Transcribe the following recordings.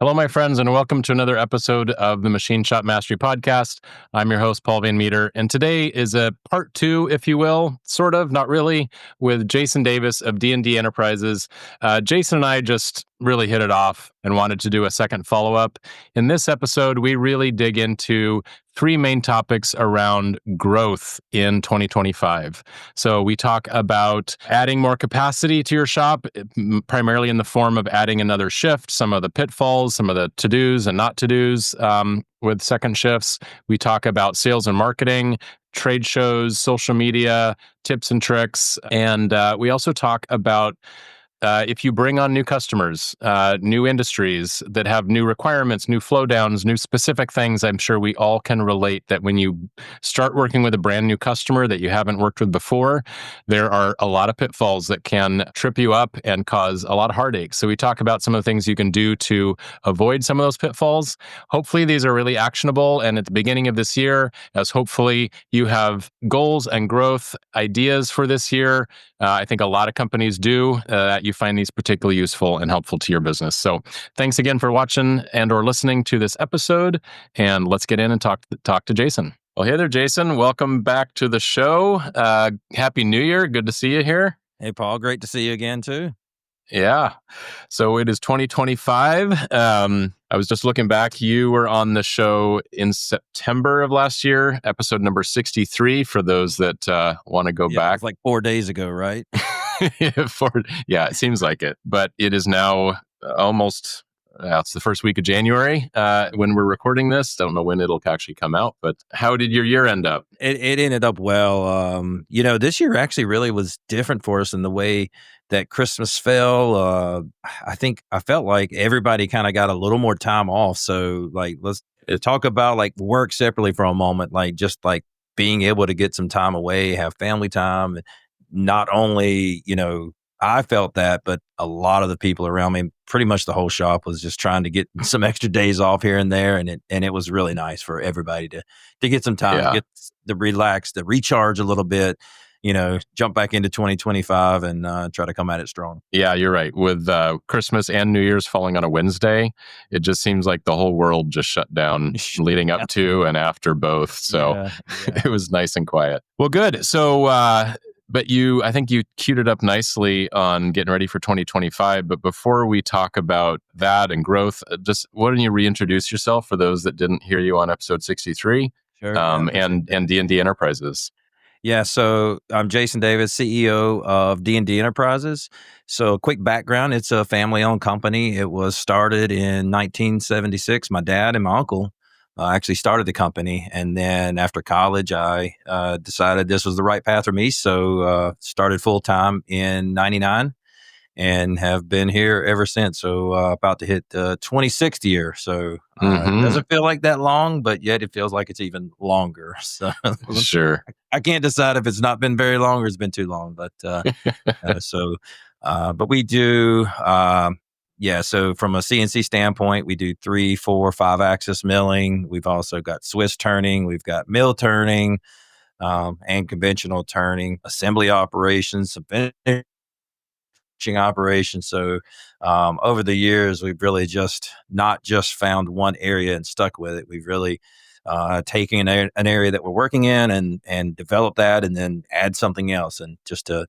Hello, my friends, and welcome to another episode of the Machine Shop Mastery Podcast. I'm your host, Paul Van Meter, and today is a part two, if you will, sort of, not really, with Jason Davis of D&D Enterprises. Jason and I just really hit it off and wanted to do a second follow-up. In this episode, we really dig into three main topics around growth in 2025. So we talk about adding more capacity to your shop, primarily in the form of adding another shift, some of the pitfalls, some of the to-dos and not to-dos with second shifts. We talk about sales and marketing, trade shows, social media, tips and tricks. And we also talk about if you bring on new customers, new industries that have new requirements, new flow downs, new specific things, I'm sure we all can relate that when you start working with a brand new customer that you haven't worked with before, there are a lot of pitfalls that can trip you up and cause a lot of heartache. So we talk about some of the things you can do to avoid some of those pitfalls. Hopefully these are really actionable. And at the beginning of this year, as hopefully you have goals and growth ideas for this year, I think a lot of companies do, that you find these particularly useful and helpful to your business. So thanks again for watching and or listening to this episode. And let's get in and talk to Jason. Well, hey there, Jason. Welcome back to the show. Happy New Year. Good to see you here. Hey, Paul. Great to see you again, too. Yeah. So it is 2025. I was just looking back. You were on the show in September of last year, episode number 63, for those that want to go back. It's like 4 days ago, right? Yeah, it seems like it. But it is now almost, it's the first week of January when we're recording this. Don't know when it'll actually come out, but how did your year end up? It ended up well. This year actually really was different for us in the way that Christmas fell. I felt like everybody kind of got a little more time off. So let's talk about work separately for a moment, just being able to get some time away, have family time. Not only, I felt that, but a lot of the people around me, pretty much the whole shop, was just trying to get some extra days off here and there. And it was really nice for everybody to get some time, to get to relax, to recharge a little bit, jump back into 2025 and try to come at it strong. Yeah, you're right. With Christmas and New Year's falling on a Wednesday, it just seems like the whole world just shut down leading up to and after both. So it was nice and quiet. Well, good. So, but I think you queued it up nicely on getting ready for 2025. But before we talk about that and growth, just why don't you reintroduce yourself for those that didn't hear you on episode 63 and D&D Enterprises? Yeah, so I'm Jason Davis, CEO of D&D Enterprises. So quick background, it's a family-owned company. It was started in 1976. My dad and my uncle actually started the company. And then after college, I decided this was the right path for me. So started full-time in 99 and have been here ever since. So about to hit the 26th year. So it doesn't feel like that long, but yet it feels like it's even longer. So sure. I can't decide if it's not been very long or it's been too long, but but we do, so from a CNC standpoint, we do 3, 4, 5-axis milling. We've also got Swiss turning, we've got mill turning, and conventional turning, assembly operations, some finishing operations. So over the years, we've really not just found one area and stuck with it. We've really taking an area that we're working in and develop that, and then add something else, and just to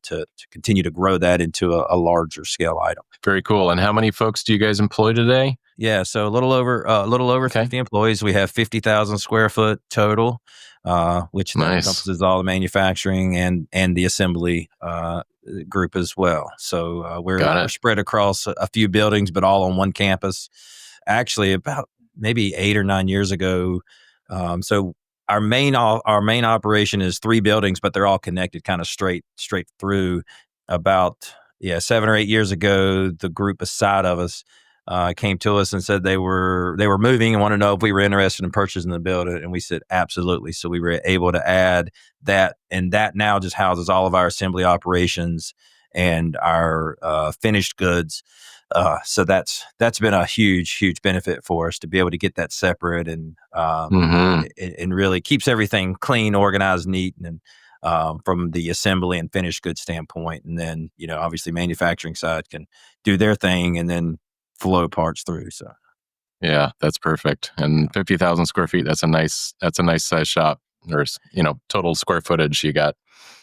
continue to grow that into a larger scale item. Very cool. And how many folks do you guys employ today? Yeah, so a little over 50 employees. We have 50,000 square foot total, which encompasses all the manufacturing and the assembly group as well. So we're spread across a few buildings, but all on one campus. Actually, about maybe 8 or 9 years ago. So our main operation is 3 buildings, but they're all connected kind of straight through. About 7 or 8 years ago, the group beside of us came to us and said they were moving and wanted to know if we were interested in purchasing the building, and we said absolutely. So we were able to add that, and that now just houses all of our assembly operations and our finished goods. So that's been a huge benefit for us to be able to get that separate, and and really keeps everything clean, organized, neat, and from the assembly and finished goods standpoint. And then obviously manufacturing side can do their thing and then flow parts through. So Yeah, that's perfect. And 50,000 square feet, that's a nice size shop, or, total square footage you got.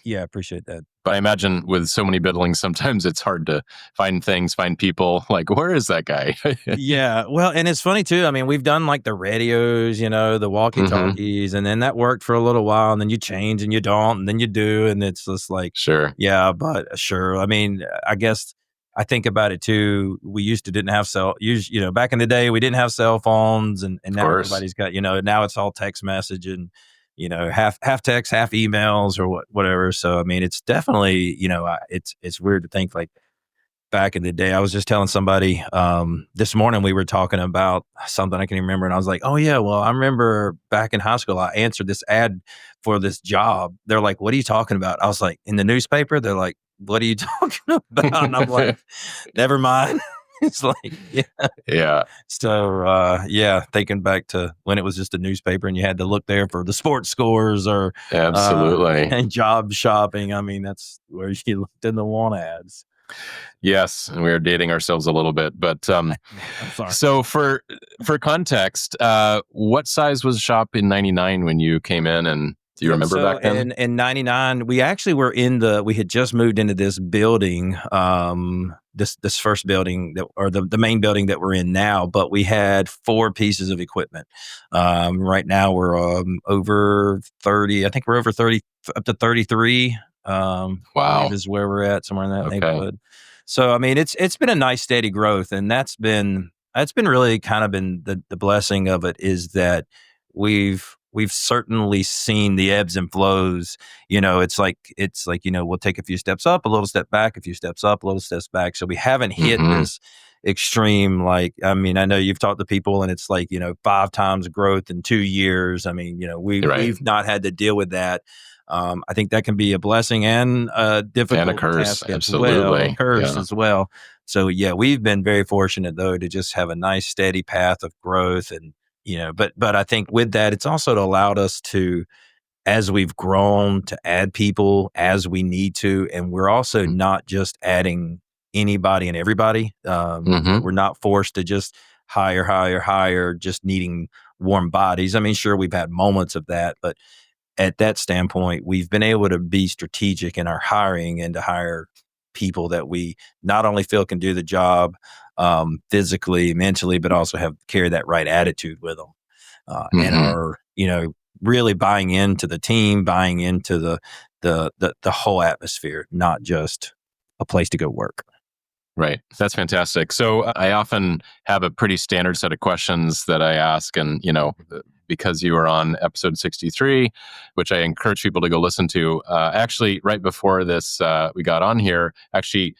Yeah, I appreciate that. But I imagine with so many buildings, sometimes it's hard to find things, find people. Like, where is that guy? Yeah, well, and it's funny too. I mean, we've done like the radios, the walkie-talkies, and then that worked for a little while, and then you change and you don't, and then you do, and it's just like, Sure. yeah, but sure. I mean, I guess I think about it too. We used to didn't have back in the day, we didn't have cell phones, and Of now course. everybody's got, now it's all text message and half text, half emails or whatever. So I mean, it's definitely it's weird to think like back in the day. I was just telling somebody this morning, we were talking about something I can remember, and I was like, "Oh yeah, well, I remember back in high school, I answered this ad for this job." They're like, "What are you talking about?" I was like, "In the newspaper." They're like, "What are you talking about?" And I'm like, "Never mind." It's like, yeah. Yeah. So, thinking back to when it was just a newspaper and you had to look there for the sports scores or Absolutely. and job shopping. I mean, that's where you looked in the want ads. Yes, and we are dating ourselves a little bit, but I'm sorry. so for context, what size was shop in '99 when you came in, and do you Yep. remember So back then? in '99, we actually were we had just moved into this building, this first building or the main building that we're in now, but we had 4 pieces of equipment. Right now we're over 30. I think we're over 30, up to 33. I believe Wow. is where we're at, somewhere in that Okay. neighborhood. So I mean, it's been a nice steady growth, and that's been really kind of been the blessing of it is that we've certainly seen the ebbs and flows. It's like we'll take a few steps up, a little step back, a few steps up, a little steps back. So we haven't hit Mm-hmm. this extreme, like, I mean, I know you've talked to people and it's like 5 times growth in 2 years. I mean, Right. we've not had to deal with that. I think that can be a blessing and a difficult And a curse. task as well, a Absolutely. curse Yeah. as well. So yeah, we've been very fortunate though to just have a nice steady path of growth. And but I think with that, it's also allowed us to, as we've grown, to add people as we need to, and we're also not just adding anybody and everybody. Mm-hmm. We're not forced to just hire, just needing warm bodies. I mean, sure, we've had moments of that, but at that standpoint, we've been able to be strategic in our hiring and to hire people that we not only feel can do the job physically, mentally, but also carry that right attitude with them, and Mm-hmm. are really buying into the team, buying into the whole atmosphere, not just a place to go work. Right. That's fantastic. So I often have a pretty standard set of questions that I ask. And, because you were on episode 63, which I encourage people to go listen to, actually, right before this, we got on here, actually,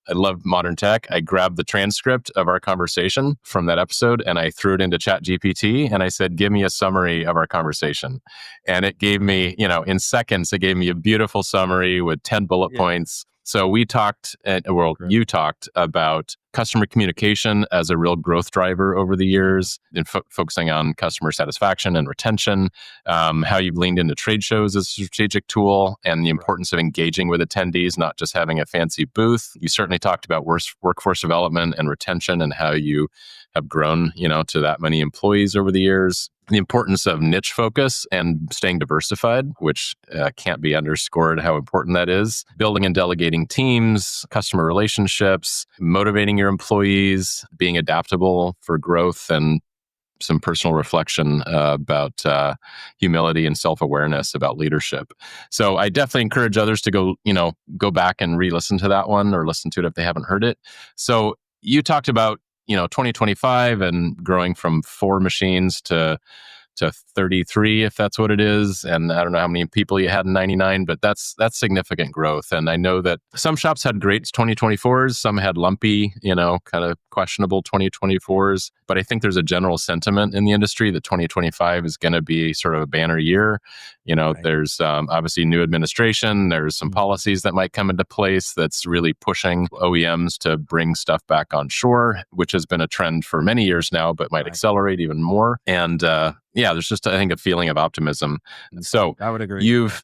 I love modern tech. I grabbed the transcript of our conversation from that episode and I threw it into Chat GPT and I said, give me a summary of our conversation. And it gave me, in seconds, it gave me a beautiful summary with 10 bullet points. So we talked, you talked about customer communication as a real growth driver over the years, and focusing on customer satisfaction and retention, how you've leaned into trade shows as a strategic tool, and the importance of engaging with attendees, not just having a fancy booth. You certainly talked about workforce development and retention and how you have grown, to that many employees over the years. The importance of niche focus and staying diversified, which can't be underscored how important that is. Building and delegating teams, customer relationships, motivating your employees, being adaptable for growth, and some personal reflection about humility and self-awareness about leadership. So I definitely encourage others to go back and re-listen to that one or listen to it if they haven't heard it. So you talked about 2025 and growing from 4 machines to 33, if that's what it is. And I don't know how many people you had in 99, but that's significant growth. And I know that some shops had great 2024s, some had lumpy, kind of questionable 2024s. But I think there's a general sentiment in the industry that 2025 is going to be sort of a banner year. There's obviously new administration. There's some policies that might come into place that's really pushing OEMs to bring stuff back on shore, which has been a trend for many years now, but might accelerate even more. And there's just, I think, a feeling of optimism. So I would agree. you've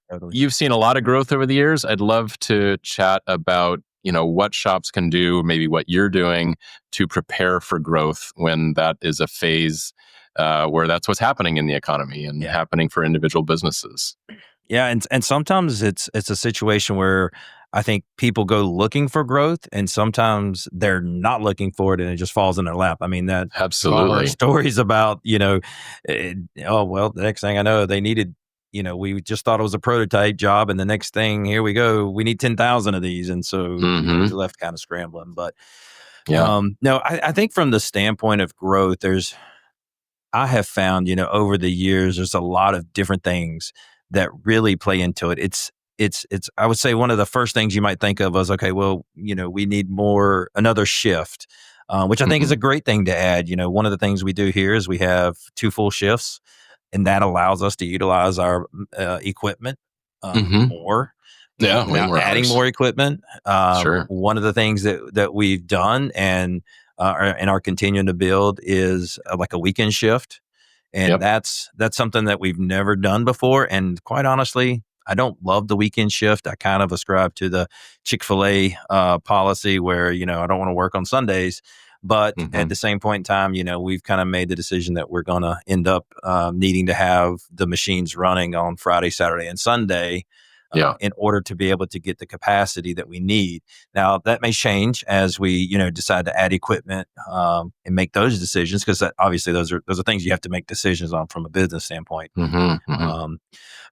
seen a lot of growth over the years. I'd love to chat about what shops can do, maybe what you're doing to prepare for growth when that is a phase where that's what's happening in the economy and happening for individual businesses. Yeah, and sometimes it's a situation where I think people go looking for growth, and sometimes they're not looking for it, and it just falls in their lap. I mean, that absolutely our stories about oh well, the next thing I know, they needed. We just thought it was a prototype job, and the next thing, here we go, we need 10,000 of these, and so we left kind of scrambling. But no, I think from the standpoint of growth, I have found, over the years, there's a lot of different things that really play into it. It's I would say one of the first things you might think of was, okay, well, we need another shift, which I think is a great thing to add. One of the things we do here is we have 2 full shifts, and that allows us to utilize our equipment more. Yeah, way without more adding hours. more equipment. Sure. One of the things that we've done and are continuing to build is like a weekend shift, and that's something that we've never done before. And quite honestly, I don't love the weekend shift. I kind of ascribe to the Chick-fil-A policy where I don't want to work on Sundays. But at the same point in time, we've kind of made the decision that we're going to end up needing to have the machines running on Friday, Saturday, and Sunday in order to be able to get the capacity that we need. Now, that may change as we, decide to add equipment and make those decisions, because obviously those are things you have to make decisions on from a business standpoint.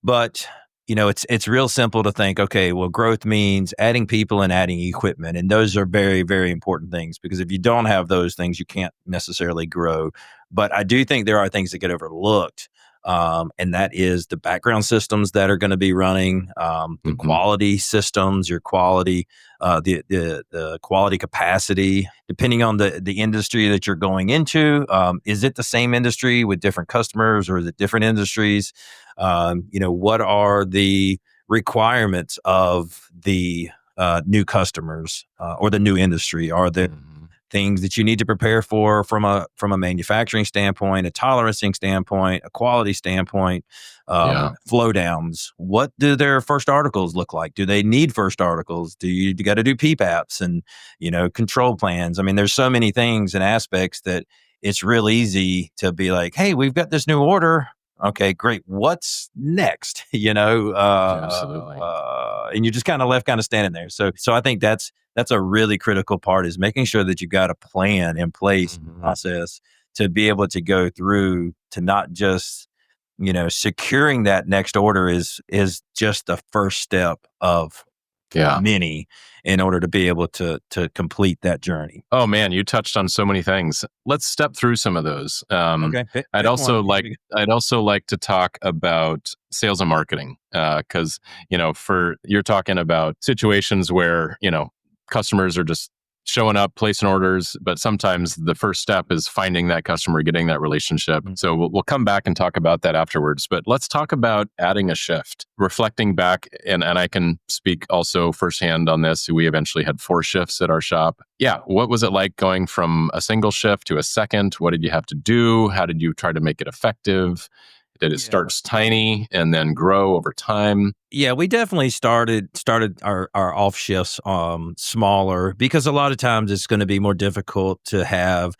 But it's real simple to think, okay, well, growth means adding people and adding equipment, and those are very, very important things, because if you don't have those things, you can't necessarily grow. But I do think there are things that get overlooked. And that is the background systems that are going to be running, the quality systems, your quality, the quality capacity, depending on the industry that you're going into. Is it the same industry with different customers, or is it different industries? What are the requirements of the new customers or the new industry? Are there things that you need to prepare for from a manufacturing standpoint, a tolerancing standpoint, a quality standpoint, flow downs? What do their first articles look like? Do they need first articles? Do you got to do PPAPs and, control plans? I mean, there's so many things and aspects that it's real easy to be like, hey, we've got this new order. Okay, great. What's next? Absolutely. And you're just kind of left standing there. So I think that's a really critical part, is making sure that you've got a plan in place, process to be able to go through, to not just, securing that next order is just the first step of many in order to be able to complete that journey. Oh man, you touched on so many things. Let's step through some of those. Okay. I'd also like to talk about sales and marketing, because you're talking about situations where customers are just showing up, placing orders, but sometimes the first step is finding that customer, getting that relationship. So we'll come back and talk about that afterwards. But let's talk about adding a shift, reflecting back, and I can speak also firsthand on this. We eventually had 4 shifts at our shop. Yeah, what was it like going from a single shift to a second? What did you have to do? How did you try to make it effective? Did it start tiny and then grow over time? Yeah, we definitely started our off shifts smaller, because a lot of times it's going to be more difficult to have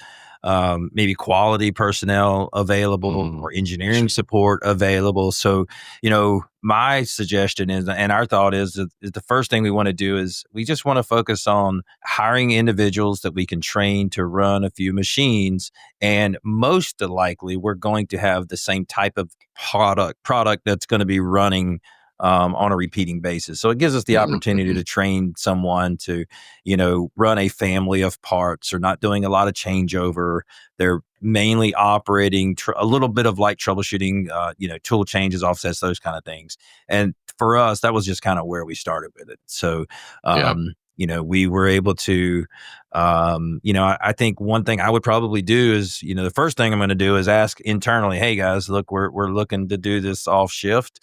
maybe quality personnel available or engineering support available. So, my suggestion is, and our thought is the first thing we want to do is we just want to focus on hiring individuals that we can train to run a few machines. And most likely we're going to have the same type of product that's going to be running on a repeating basis. So it gives us the opportunity to train someone to, run a family of parts, or not doing a lot of changeover. They're mainly operating a little bit of light troubleshooting, tool changes, offsets, those kind of things. And for us, that was just kind of where we started with it. So, we were able to, I think one thing I would probably do is, the first thing I'm going to do is ask internally, hey guys, look, we're looking to do this off shift.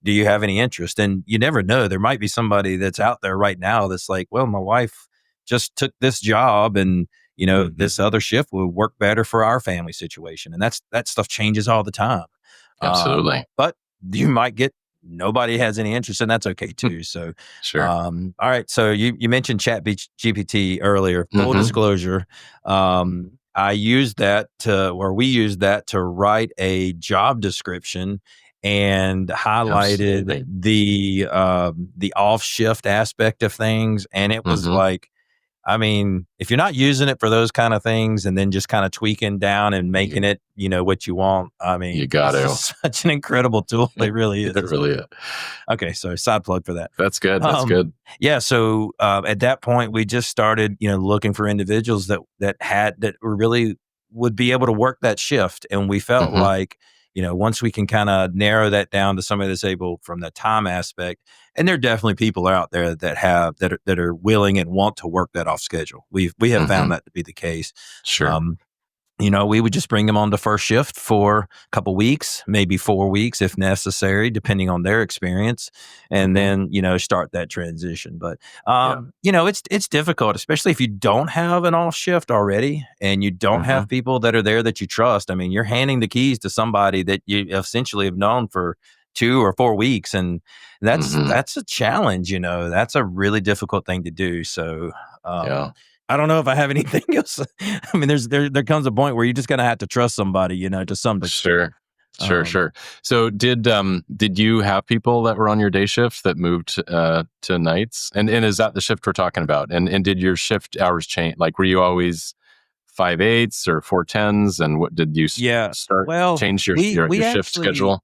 Do you have any interest? And you never know. There might be somebody that's out there right now that's like, well, my wife just took this job, and, this other shift would work better for our family situation. And that stuff changes all the time. Absolutely. But you might get nobody has any interest, and that's okay too. So, Sure. all right. So you mentioned Chat GPT earlier. Full disclosure, I used that we used that to write a job description and highlighted the off shift aspect of things, and it was like, I mean, if you're not using it for those kind of things and then just kind of tweaking down and making it, what you want, I mean, you got to. it's such an incredible tool. It really is. It really is. Okay, so side plug for that. That's good. That's good. Yeah, so at that point, we just started, looking for individuals that really would be able to work that shift, and we felt like, once we can kind of narrow that down to somebody that's able from the time aspect, and there are definitely people out there that are willing and want to work that off schedule. We have found that to be the case. Sure. We would just bring them on the first shift for a couple weeks, maybe 4 weeks if necessary, depending on their experience, and then, start that transition. But, it's difficult, especially if you don't have an off shift already and you don't have people that are there that you trust. I mean, you're handing the keys to somebody that you essentially have known for 2 or 4 weeks. And that's a challenge, that's a really difficult thing to do. So, I don't know if I have anything else. I mean, there comes a point where you're just gonna have to trust somebody, to some degrent. Sure. So did you have people that were on your day shift that moved to nights? And is that the shift we're talking about? And did your shift hours change? Like, were you always 5/8s or 4/10s? And what did you change your shift schedule?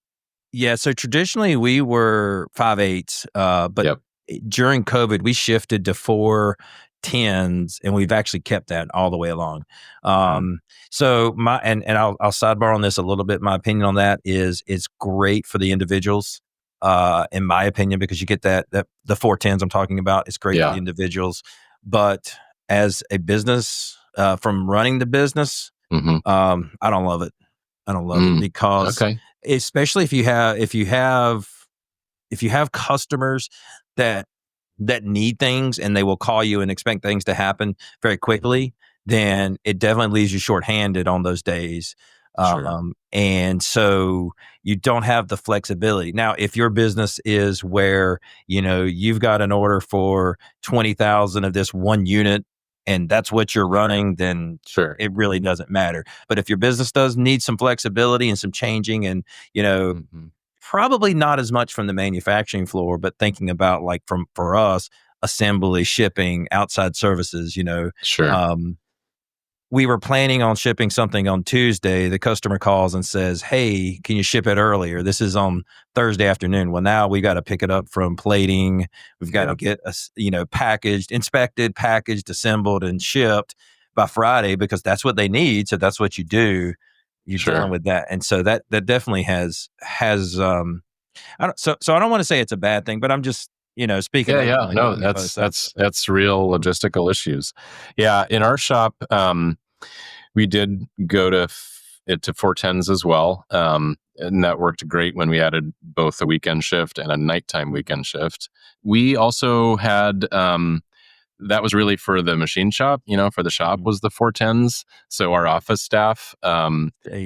Yeah, so traditionally we were 5/8s, but during COVID we shifted to 4/10s, and we've actually kept that all the way along. So I'll sidebar on this a little bit. My opinion on that is it's great for the individuals, in my opinion, because you get that the 4/10s I'm talking about. It's great for the individuals, but as a business, from running the business, I don't love it. I don't love it because, especially if you have customers that need things and they will call you and expect things to happen very quickly, then it definitely leaves you shorthanded on those days. And so you don't have the flexibility. Now, if your business is where, you've got an order for 20,000 of this one unit and that's what you're running, then it really doesn't matter. But if your business does need some flexibility and some changing and, probably not as much from the manufacturing floor, but thinking about like for us, assembly, shipping, outside services, we were planning on shipping something on Tuesday. The customer calls and says, "Hey, can you ship it earlier? This is on Thursday afternoon." Well, now we got to pick it up from plating. We've got to get packaged, inspected, packaged, assembled, and shipped by Friday because that's what they need. So that's what you do. You're dealing with that, and so that definitely has. I don't want to say it's a bad thing, but I'm just speaking. No, that's real logistical issues. Yeah, in our shop, we did go to 4/10s as well, and that worked great when we added both a weekend shift and a nighttime weekend shift. We also had. That was really for the machine shop, for the shop was the 4/10s. So our office staff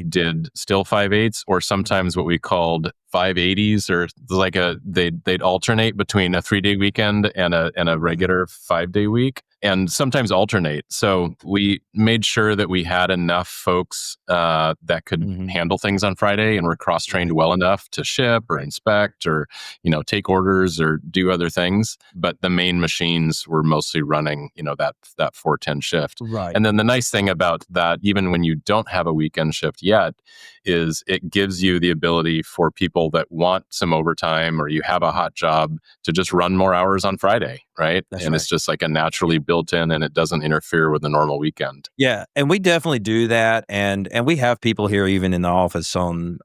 did still 5/8s, or sometimes what we called 5/80s, or like they'd alternate between a 3-day weekend and a regular 5-day week, and sometimes alternate. So we made sure that we had enough folks that could handle things on Friday and were cross-trained well enough to ship or inspect or take orders or do other things. But the main machines were mostly running that 4/10 shift. And then the nice thing about that, even when you don't have a weekend shift yet, is it gives you the ability for people that want some overtime or you have a hot job to just run more hours on Friday, right? It's just like a naturally built in, and it doesn't interfere with the normal weekend. Yeah, and we definitely do that, and we have people here even in the office on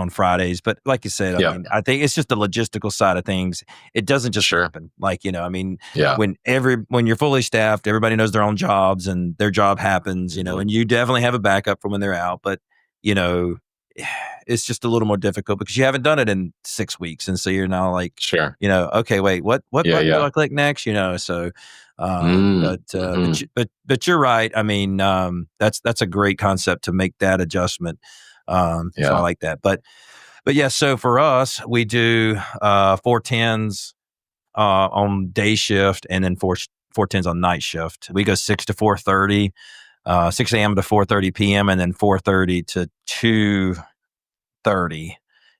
Fridays. But like you said, I mean, I think it's just the logistical side of things. It doesn't just happen. Like, when you're fully staffed, everybody knows their own jobs and their job happens, and you definitely have a backup for when they're out. But, it's just a little more difficult because you haven't done it in 6 weeks. And so you're now like, okay, wait, what button do I click next? So, but you're right. I mean, that's a great concept to make that adjustment. So I like that. But But yeah, so for us, we do 410s on day shift, and then 410s on night shift. We go 6 to 4:30, 6 a.m. to 4:30 p.m., and then 4:30 to 2:30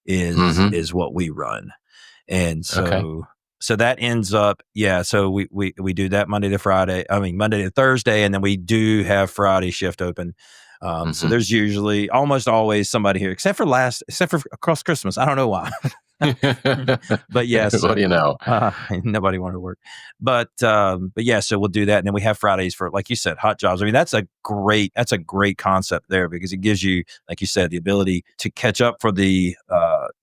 is what we run. And so that ends up, so we do that Monday to Thursday, and then we do have Friday shift open. So there's usually almost always somebody here, except for across Christmas. I don't know why. But yes, what do you know? Nobody wanted to work, but yeah, so we'll do that, and then we have Fridays for, like you said, hot jobs. I mean, that's a great concept there, because it gives you, like you said, the ability to catch up for the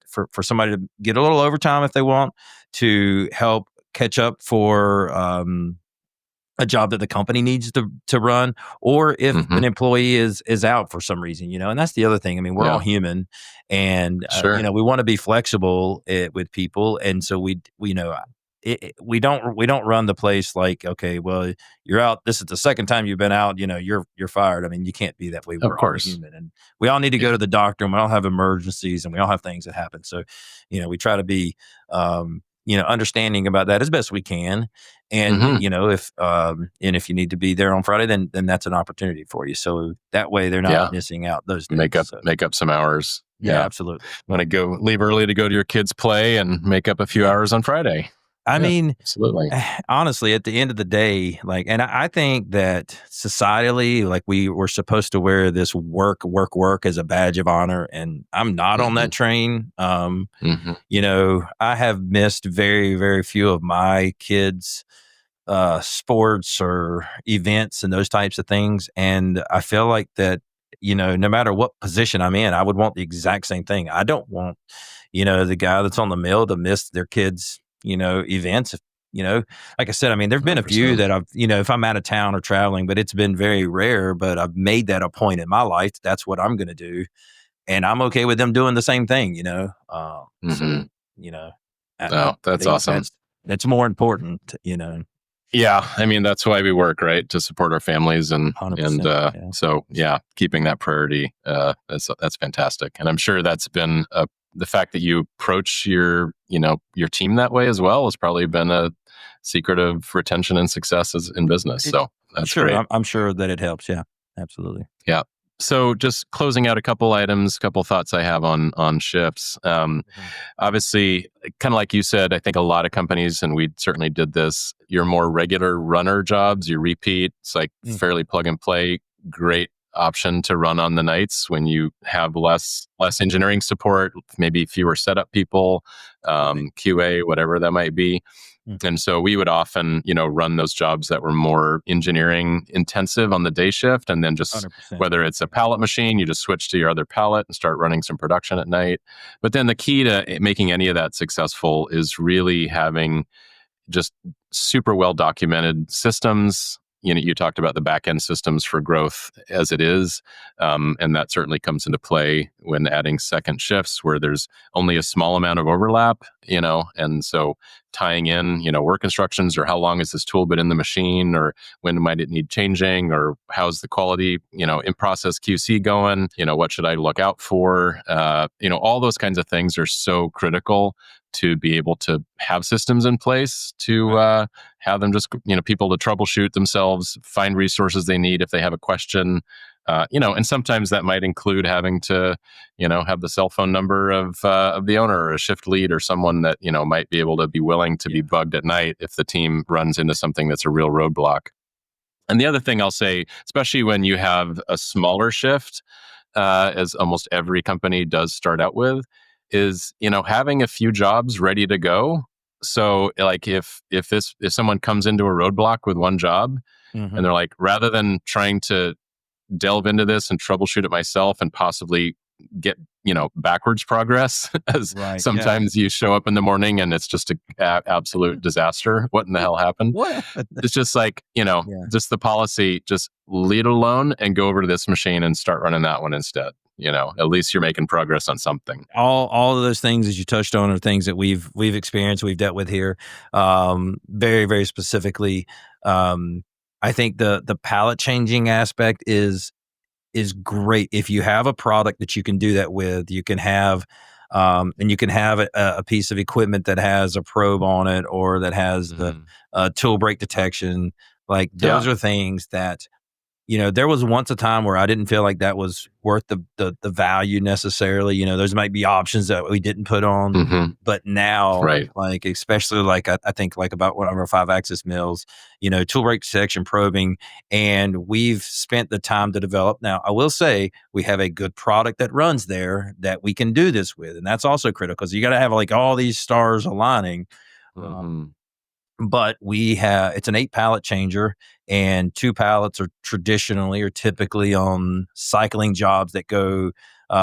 for somebody to get a little overtime if they want, to help catch up for a job that the company needs to run, or if an employee is out for some reason, and that's the other thing. I mean, we're all human, and we want to be flexible with people, and so we don't run the place like, okay, well, you're out. This is the second time you've been out. You're fired. I mean, you can't be that way. We're all human, and we all need to go to the doctor, and we all have emergencies, and we all have things that happen. So, we try to be understanding about that as best we can. And if you need to be there on Friday, then that's an opportunity for you. So that way they're not missing out those days. Make up some hours. Yeah, absolutely. Want to leave early to go to your kids' play and make up a few hours on Friday. I mean, absolutely. Honestly, at the end of the day, and I think that societally, we're supposed to wear this work as a badge of honor, and I'm not on that train. I have missed very, very few of my kids' sports or events and those types of things, and I feel like that. No matter what position I'm in, I would want the exact same thing. I don't want, the guy that's on the mill to miss their kids' events. Like I said, I mean, there've been a few that I've, if I'm out of town or traveling, but it's been very rare, but I've made that a point in my life. That's what I'm going to do. And I'm okay with them doing the same thing, So, that's awesome. That's more important, Yeah, I mean, that's why we work, right? To support our families, and so keeping that priority, that's fantastic. And I'm sure that's been the fact that you approach your team that way as well has probably been a secret of retention and success in business. So that's sure. great. I'm sure that it helps. Yeah, absolutely. Yeah. So just closing out a couple thoughts I have on shifts. Obviously, kind of like you said, I think a lot of companies, and we certainly did this, your more regular runner jobs, you repeat, it's like fairly plug and play, great option to run on the nights when you have less engineering support, maybe fewer setup people, QA, whatever that might be. And so we would often, run those jobs that were more engineering intensive on the day shift. And then just 100%. Whether it's a pallet machine, you just switch to your other pallet and start running some production at night. But then the key to making any of that successful is really having just super well documented systems. You talked about the back end systems for growth as it is. And that certainly comes into play when adding second shifts where there's only a small amount of overlap, and so tying in, work instructions, or how long has this tool been in the machine, or when might it need changing, or how's the quality, in process QC going, what should I look out for? All those kinds of things are so critical to be able to have systems in place to have them just, people to troubleshoot themselves, find resources they need if they have a question, and sometimes that might include having to, have the cell phone number of the owner or a shift lead or someone that, might be able to be willing to be bugged at night if the team runs into something that's a real roadblock. And the other thing I'll say, especially when you have a smaller shift, as almost every company does start out with, is having a few jobs ready to go. So like if someone comes into a roadblock with one job, and they're like, rather than trying to delve into this and troubleshoot it myself and possibly get backwards progress, as sometimes you show up in the morning and it's just an absolute disaster. What in the hell happened? It's just like just the policy, just leave it alone and go over to this machine and start running that one instead. At least you're making progress on something. All of those things, as you touched on, are things that we've experienced, we've dealt with here. Very, very specifically, I think the palette changing aspect is great. If you have a product that you can do that with, you can have And you can have a piece of equipment that has a probe on it or that has the tool break detection. Like those are things that, there was once a time where I didn't feel like that was worth the value necessarily. Those might be options that we didn't put on, but now, like especially like I think like about one of our 5-axis mills, tool break detection, probing, and we've spent the time to develop. Now, I will say we have a good product that runs there that we can do this with, and that's also critical because you got to have like all these stars aligning. But it's an 8-pallet changer, and 2 pallets are typically on cycling jobs that go,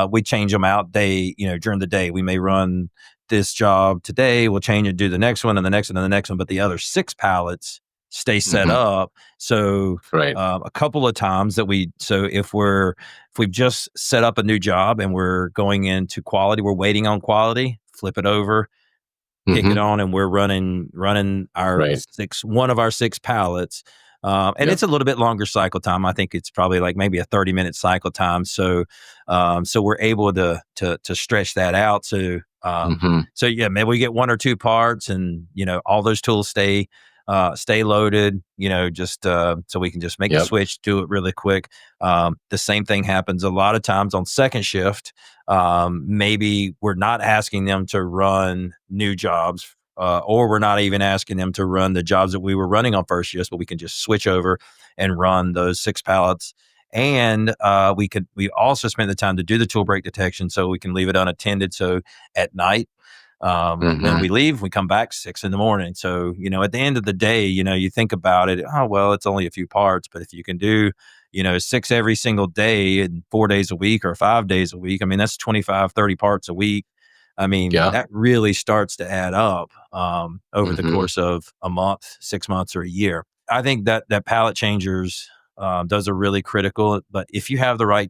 we change them out during the day. We may run this job today, we'll change it, do the next one and the next one and the next one, but the other 6 pallets stay set up. So a couple of times if we've just set up a new job and we're going into quality, we're waiting on quality, flip it over, kick it on, and we're running our one of our 6 pallets. And it's a little bit longer cycle time. I think it's probably like maybe a 30-minute cycle time. So we're able to stretch that out. So maybe we get 1 or 2 parts, and all those tools stay loaded, just so we can just make the switch, do it really quick. The same thing happens a lot of times on second shift. Maybe we're not asking them to run new jobs, or we're not even asking them to run the jobs that we were running on first shift, but we can just switch over and run those 6 pallets. And we also spend the time to do the tool break detection, so we can leave it unattended. So at night, when we leave, we come back 6 a.m. So, at the end of the day, you think about it, oh, well, it's only a few parts, but if you can do, 6 every single day and 4 days a week or 5 days a week, I mean, that's 25, 30 parts a week. I mean, that really starts to add up, over the course of a month, 6 months, or a year. I think that pallet changers, those are really critical, but if you have the right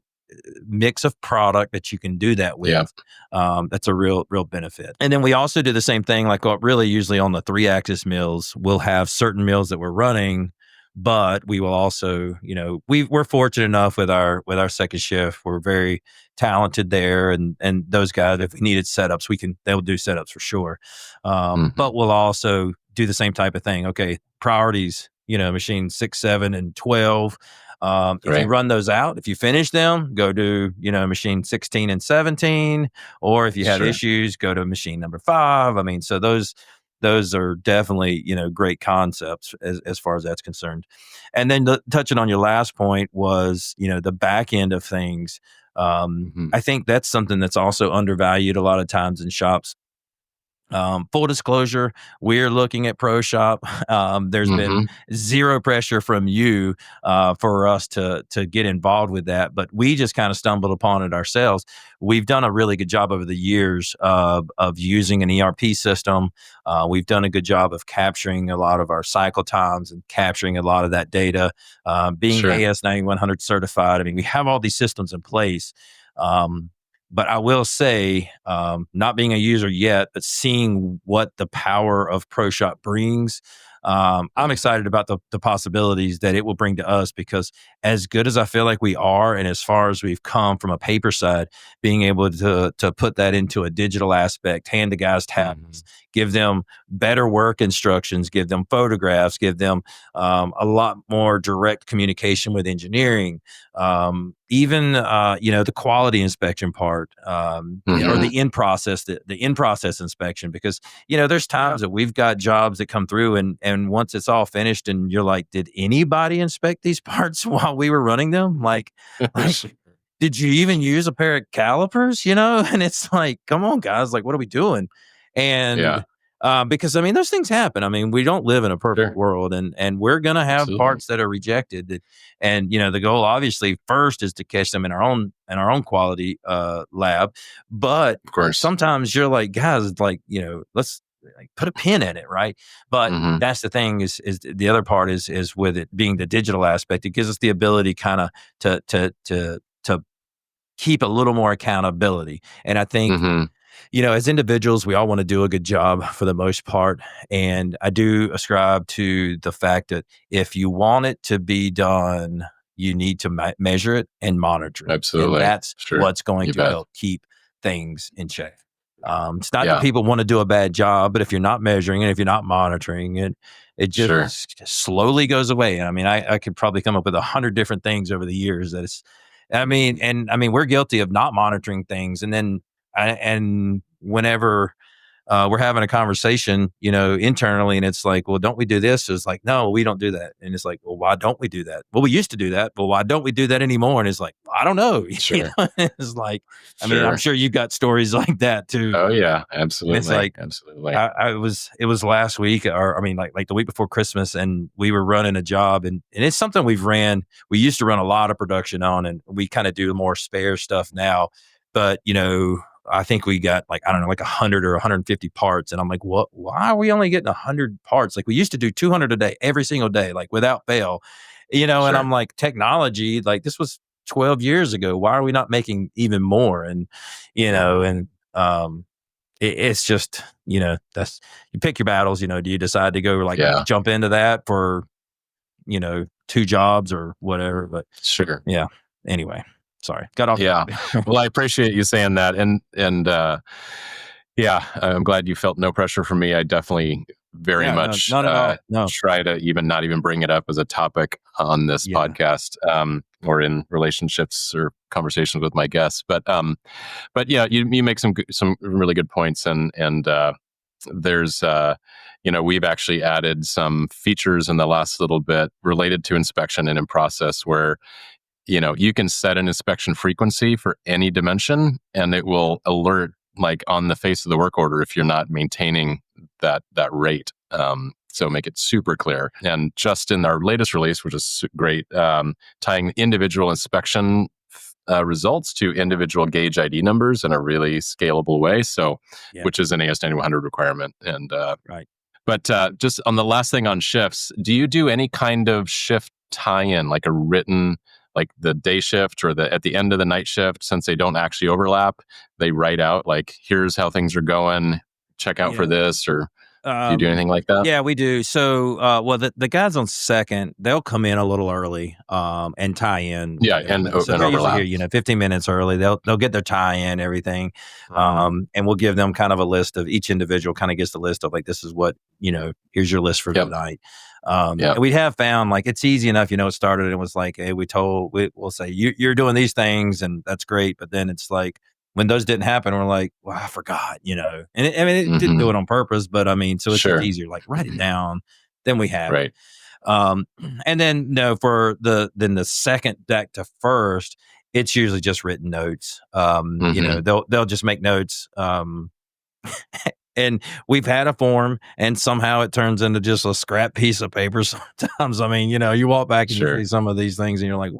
mix of product that you can do that with, that's a real benefit. And then we also do the same thing, like really usually on the 3-axis mills, we'll have certain mills that we're running, but we will also, we're fortunate enough with our second shift, we're very talented there, and those guys, if we needed setups, they'll do setups for sure. But we'll also do the same type of thing. Okay, priorities, machine 6, 7, and 12. If you run those out, if you finish them, go to, machine 16 and 17, or if you have issues, go to machine number 5. I mean, so those are definitely, great concepts as far as that's concerned. And then touching on your last point was, the back end of things. I think that's something that's also undervalued a lot of times in shops. Full disclosure, we're looking at Pro Shop. There's been zero pressure from you for us to get involved with that, but we just kind of stumbled upon it ourselves. We've done a really good job over the years of using an ERP system. We've done a good job of capturing a lot of our cycle times and capturing a lot of that data. Being AS 9100 certified, I mean, we have all these systems in place. But I will say, not being a user yet, but seeing what the power of ProShop brings, I'm excited about the possibilities that it will bring to us, because as good as I feel like we are, and as far as we've come from a paper side, being able to put that into a digital aspect, hand the guys tablets, give them better work instructions, give them photographs, give them a lot more direct communication with engineering, even the quality inspection part, or the in process inspection, because there's times that we've got jobs that come through, and once it's all finished and you're like, did anybody inspect these parts while we were running them? Like did you even use a pair of calipers? And it's like, come on, guys, like, what are we doing? And because I mean, those things happen. I mean, we don't live in a perfect world, and we're gonna have parts that are rejected. And the goal, obviously, first is to catch them in our own quality lab. But of course, sometimes you're like, guys, like, let's put a pin in it, right? But that's the thing, is the other part is with it being the digital aspect, it gives us the ability kind of to keep a little more accountability. And I think, as individuals, we all want to do a good job for the most part. And I do ascribe to the fact that if you want it to be done, you need to measure it and monitor it. Absolutely. And that's what's going to help keep things in check. It's not that people want to do a bad job, but if you're not measuring it, if you're not monitoring it, it just slowly goes away. I mean, I could probably come up with 100 different things over the years that it's, we're guilty of not monitoring things. And then, and whenever we're having a conversation, internally, and it's like, well, don't we do this? It's like, no, we don't do that. And it's like, well, why don't we do that? Well, we used to do that, but why don't we do that anymore? And it's like, I don't know. Sure. It's like, I'm sure you've got stories like that too. Oh yeah, absolutely. And it's like, absolutely. It was last week, or like the week before Christmas, and we were running a job, and it's something we used to run a lot of production on, and we kind of do more spare stuff now, but I think we got like 100 or 150 parts. And I'm like, what? Why are we only getting 100 parts? Like we used to do 200 a day, every single day, like without fail, and I'm like, technology, like this was 12 years ago. Why are we not making even more? And, it's just, that's, you pick your battles, do you decide to go jump into that for, 2 jobs or whatever, but yeah. Anyway. Sorry, got off. Yeah. Well, I appreciate you saying that. And I'm glad you felt no pressure from me. I definitely very much not at all. No. Try to not even bring it up as a topic on this podcast, or in relationships or conversations with my guests. But yeah, you make some really good points. And there's, we've actually added some features in the last little bit related to inspection and in process where, you can set an inspection frequency for any dimension, and it will alert like on the face of the work order if you're not maintaining that rate. So make it super clear. And just in our latest release, which is great, tying individual inspection results to individual gauge ID numbers in a really scalable way. So, which is an AS9100 requirement. And right. But just on the last thing on shifts, do you do any kind of shift tie-in, like a written, like the day shift or at the end of the night shift, since they don't actually overlap, they write out like, here's how things are going, check out for this, or do you do anything like that? Yeah, we do. So, the guys on second, they'll come in a little early, and tie in. Yeah, and overlap. Here, 15 minutes early. They'll get their tie in, everything, and we'll give them kind of a list of each individual. Kind of gets the list of like, this is what here's your list for the night. And we have found like it's easy enough. It started and it was like, hey, we'll say you're doing these things, and that's great. But then it's like, when those didn't happen, we're like, well, I forgot, and it didn't do it on purpose, but so it's just easier, like write it down. Then we have it. And then for the second deck to first, it's usually just written notes. They'll just make notes. And we've had a form, and somehow it turns into just a scrap piece of paper sometimes. You walk back and you see some of these things and you're like,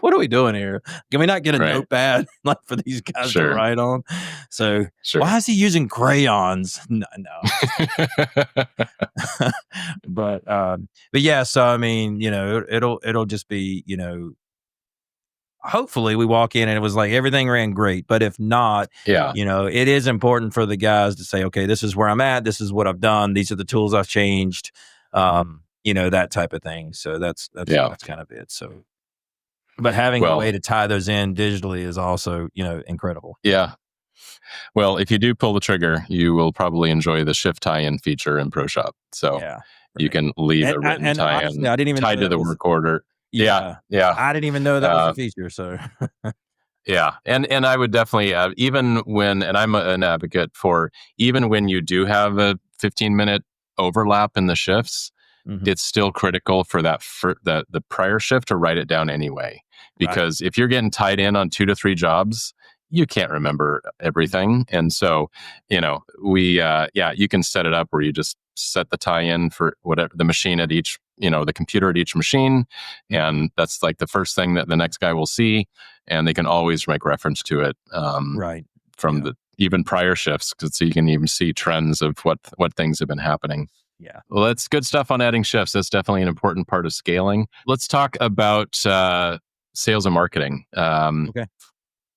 what are we doing here? Can we not get a notepad like for these guys to write on? So why is he using crayons? No. But yeah, so it'll just be, hopefully we walk in and it was like everything ran great. But if not, it is important for the guys to say, okay, this is where I'm at. This is what I've done. These are the tools I've changed. That type of thing. So that's kind of it. So, but having a way to tie those in digitally is also, incredible. Yeah. Well, if you do pull the trigger, you will probably enjoy the shift tie-in feature in ProShop. So you can leave a written tie-in tied to the work order. Yeah. I didn't even know that was a feature. So yeah. And I would definitely, even when, and I'm an advocate for, even when you do have a 15-minute overlap in the shifts, it's still critical for the prior shift to write it down anyway. Because if you're getting tied in on 2 to 3 jobs, you can't remember everything. And so, you can set it up where you just set the tie-in for whatever the machine at each, the computer at each machine. And that's like the first thing that the next guy will see. And they can always make reference to it from the even prior shifts, so you can even see trends of what things have been happening. Yeah. Well, that's good stuff on adding shifts. That's definitely an important part of scaling. Let's talk about sales and marketing. Okay.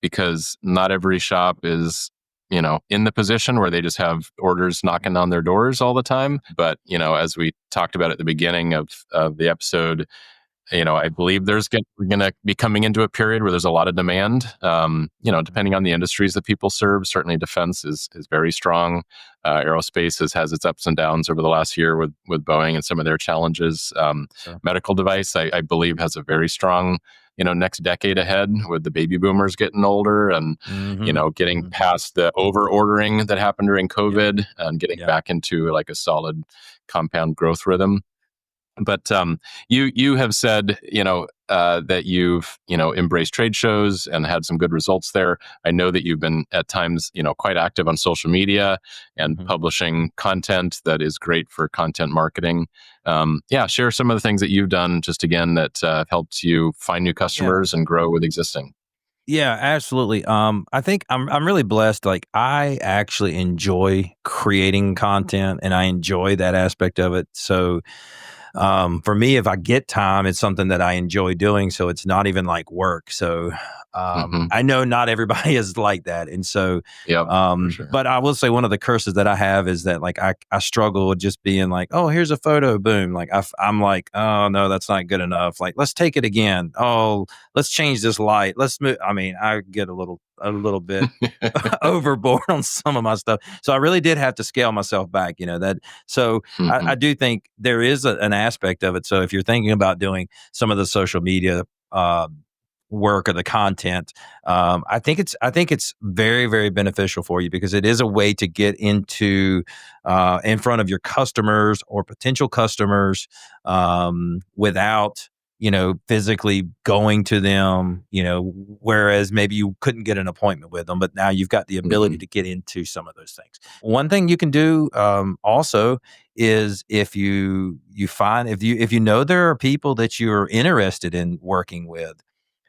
Because not every shop is, in the position where they just have orders knocking on their doors all the time. But, as we talked about at the beginning of the episode, I believe we're going to be coming into a period where there's a lot of demand. Depending on the industries that people serve, certainly defense is very strong. Aerospace has its ups and downs over the last year with Boeing and some of their challenges. Sure. Medical device, I believe, has a very strong next decade ahead, with the baby boomers getting older and getting past the over ordering that happened during COVID and getting back into like a solid compound growth rhythm. But you have said that you've embraced trade shows and had some good results there. I know that you've been at times quite active on social media and publishing content that is great for content marketing. Share some of the things that you've done, just again, that have helped you find new customers and grow with existing. Yeah, absolutely. I think I'm really blessed. Like, I actually enjoy creating content, and I enjoy that aspect of it. So for me, if I get time, it's something that I enjoy doing. So it's not even like work. So I know not everybody is like that. And so, For sure. but I will say one of the curses that I have is that like I struggle with just being like, oh, here's a photo, boom. Like I'm like, oh no, that's not good enough. Like, let's take it again. Oh, let's change this light. Let's move. I mean, I get a little bit overboard on some of my stuff. So I really did have to scale myself back, that. So I do think there is an aspect of it. So if you're thinking about doing some of the social media work or the content, I think it's very, very beneficial for you, because it is a way to get into in front of your customers or potential customers without physically going to them, whereas maybe you couldn't get an appointment with them, but now you've got the ability to get into some of those things. One thing you can do also is if you find, if you know there are people that you're interested in working with,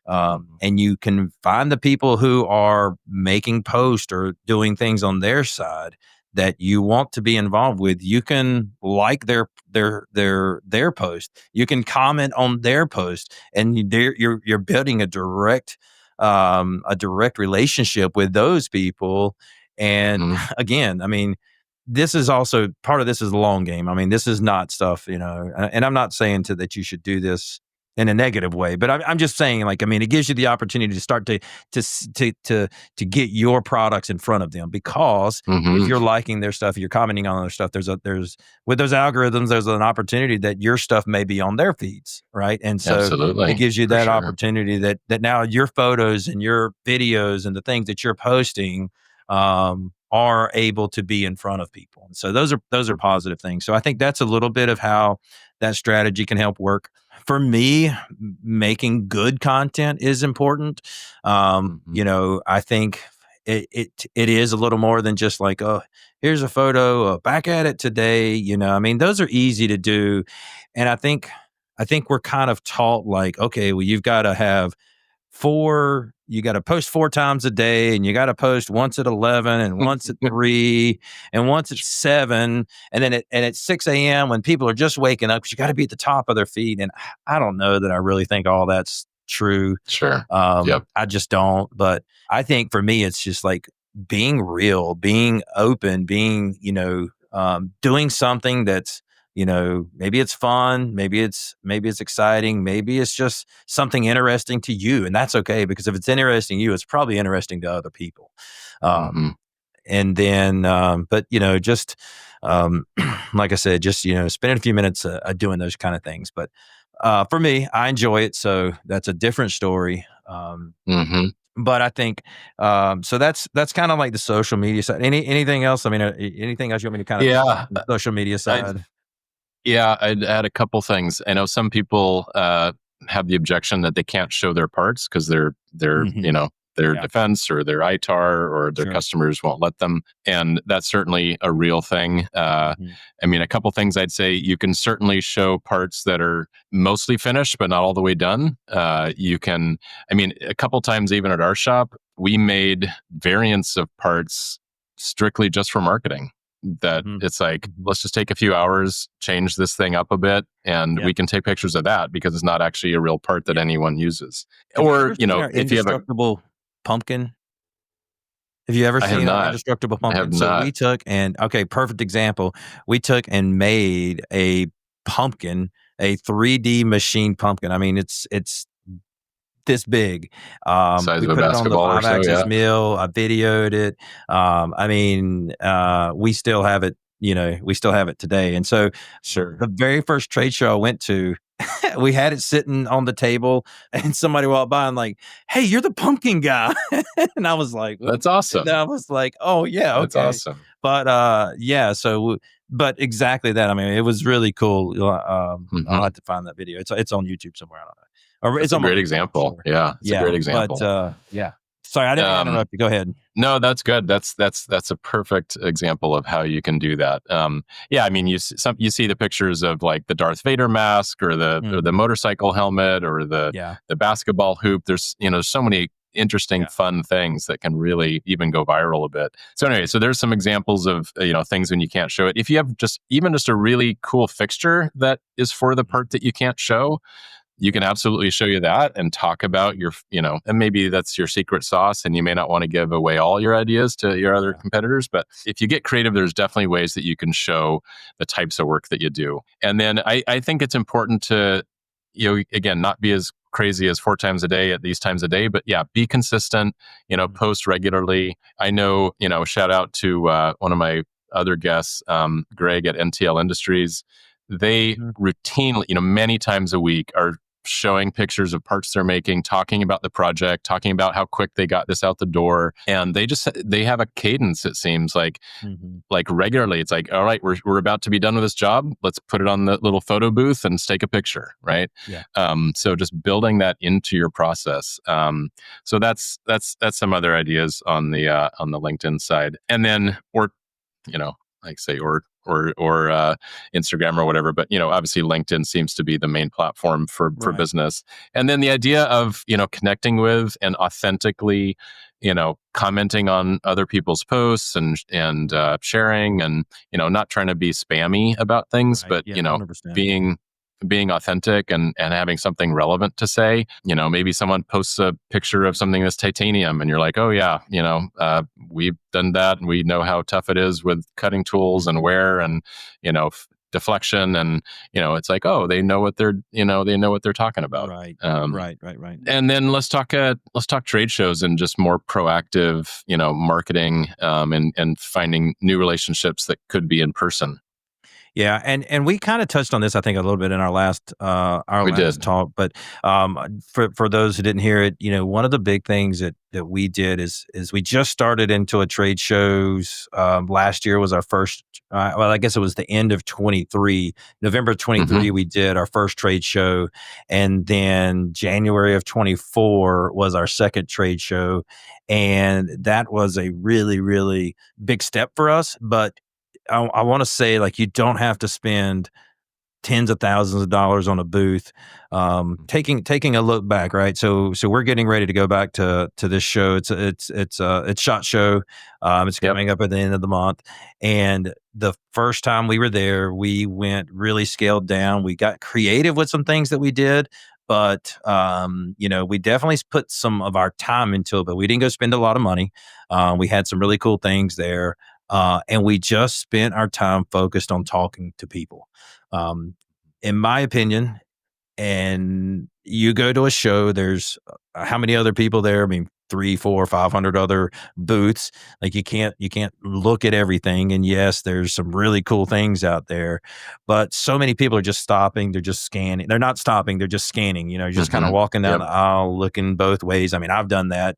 and you can find the people who are making posts or doing things on their side that you want to be involved with. You can like their post. You can comment on their post, and you're building a direct relationship with those people. And again, I mean, this is also part of this is the long game. I mean, this is not stuff, and I'm not saying that you should do this in a negative way, but I'm just saying, like, I mean, it gives you the opportunity to start to get your products in front of them, because if you're liking their stuff, you're commenting on their stuff, there's with those algorithms, there's an opportunity that your stuff may be on their feeds, right? And so Absolutely. it gives you For that sure. opportunity that now your photos and your videos and the things that you're posting are able to be in front of people. And so those are positive things. So I think that's a little bit of how that strategy can help work. For me, making good content is important. I think it is a little more than just like, oh, here's a photo, back at it today. I mean, those are easy to do. And I think we're kind of taught like, okay, well, you've got to have you got to post 4 times a day, and you got to post once at 11 and once at 3 and once at 7. And then at 6 a.m. when people are just waking up, 'cause you got to be at the top of their feed. And I don't know that I really think all that's true. Sure. I just don't. But I think for me, it's just like being real, being open, being, doing something that's, maybe it's fun, maybe it's exciting, maybe it's just something interesting to you, and that's okay, because if it's interesting to you, it's probably interesting to other people. And then, but just like I said, just spending a few minutes doing those kind of things. But for me, I enjoy it, so that's a different story. But I think so. That's kind of like the social media side. Anything else? I mean, anything else you want me to kind of Yeah. the social media side? I'd add a couple things. I know some people have the objection that they can't show their parts because their defense or their ITAR or their customers won't let them, and that's certainly a real thing. I mean, a couple things I'd say: you can certainly show parts that are mostly finished but not all the way done. You can, I mean, a couple times even at our shop, we made variants of parts strictly just for marketing. That it's like, let's just take a few hours, change this thing up a bit, and we can take pictures of that because it's not actually a real part that anyone uses. Or, if you have indestructible pumpkin. Have you ever seen our indestructible pumpkin? I have So not. we took and perfect example. We took and made a pumpkin, a 3D machine pumpkin. I mean, it's this big. Size We of a put it on the basketball or so, 5-axis yeah. mill. I videoed it. I mean, we still have it. We still have it today. And so, Sure. the very first trade show I went to, we had it sitting on the table, and somebody walked by and like, "Hey, you're the pumpkin guy," and I was like, That's and awesome. I was like, "Oh yeah, That's okay." awesome. But yeah, so but exactly that. I mean, it was really cool. I'll have to find that video. It's on YouTube somewhere. I don't know. Or it's That's a on my great LinkedIn for example. sure. Yeah, it's a Yeah, great but example. yeah. Sorry, I didn't mean to Um, interrupt you. Go ahead. no, that's good. That's a perfect example of how you can do that. Yeah, I mean, you see the pictures of like the Darth Vader mask or the Mhm. motorcycle helmet or Yeah, the basketball hoop. There's so many interesting, yeah. fun things that can really even go viral a bit. So anyway, so there's some examples of things when you can't show it. If you have just a really cool fixture that is for the part that you can't show, you can absolutely show you that and talk about and maybe that's your secret sauce and you may not want to give away all your ideas to your other Yeah. competitors. But if you get creative, there's definitely ways that you can show the types of work that you do. And then I think it's important to, again, not be as crazy as 4 times a day at these times a day, but yeah, be consistent, Mhm. post regularly. I know, shout out to one of my other guests, Greg at NTL Industries. They Mhm. routinely, many times a week are showing pictures of parts they're making, talking about the project, talking about how quick they got this out the door. And they have a cadence, it seems Mhm. like regularly. It's like, all right, we're about to be done with this job. Let's put it on the little photo booth and take a picture, right? Yeah. So just building that into your process. So that's some other ideas on the LinkedIn side. And then you know, like say, or Instagram or whatever. But obviously LinkedIn seems to be the main platform for Right. business. And then the idea of connecting with and authentically, commenting on other people's posts and sharing and not trying to be spammy about things, Right. but Yeah, 100%. being authentic and having something relevant to say. Maybe someone posts a picture of something that's titanium and you're like, oh yeah, we've done that and we know how tough it is with cutting tools and Mhm. wear and deflection. And it's like, oh, they know what they're talking about. Right. um, Right, right, right. and then let's talk trade shows and just more proactive marketing, and finding new relationships that could be in person. Yeah, and we kind of touched on this, I think, a little bit in our We last did. talk. But for those who didn't hear it, one of the big things that we did is we just started into a trade shows. Last year was our first. Well, I guess it was the end of 23, November Hmm. 23. We did our first trade show, and then January of 24 was our second trade show, and that was a really really big step for us. But I want to say, like, you don't have to spend tens of thousands of dollars on a booth. Taking a look back, right? So we're getting ready to go back to this show. It's SHOT Show. It's Yep. coming up at the end of the month, and the first time we were there, we went really scaled down. We got creative with some things that we did. But we definitely put some of our time into it, but we didn't go spend a lot of money. We had some really cool things there, and we just spent our time focused on talking to people. Um, in my opinion, and you go to a show, there's how many other people there? I mean, 3, 4, 500 other booths. Like, you can't look at everything. And yes, there's some really cool things out there, but so many people are just stopping. They're just scanning. They're not stopping. They're just scanning. Just kind of Hmm. walking down Yep. the aisle, looking both ways. I mean, I've done that.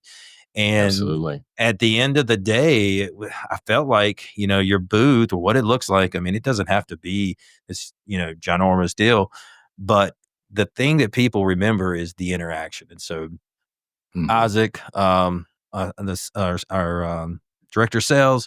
And Absolutely. at the end of the day, I felt like, your booth or what it looks like. I mean, it doesn't have to be this, ginormous deal, but the thing that people remember is the interaction. And so Hmm. Isaac, our director of sales,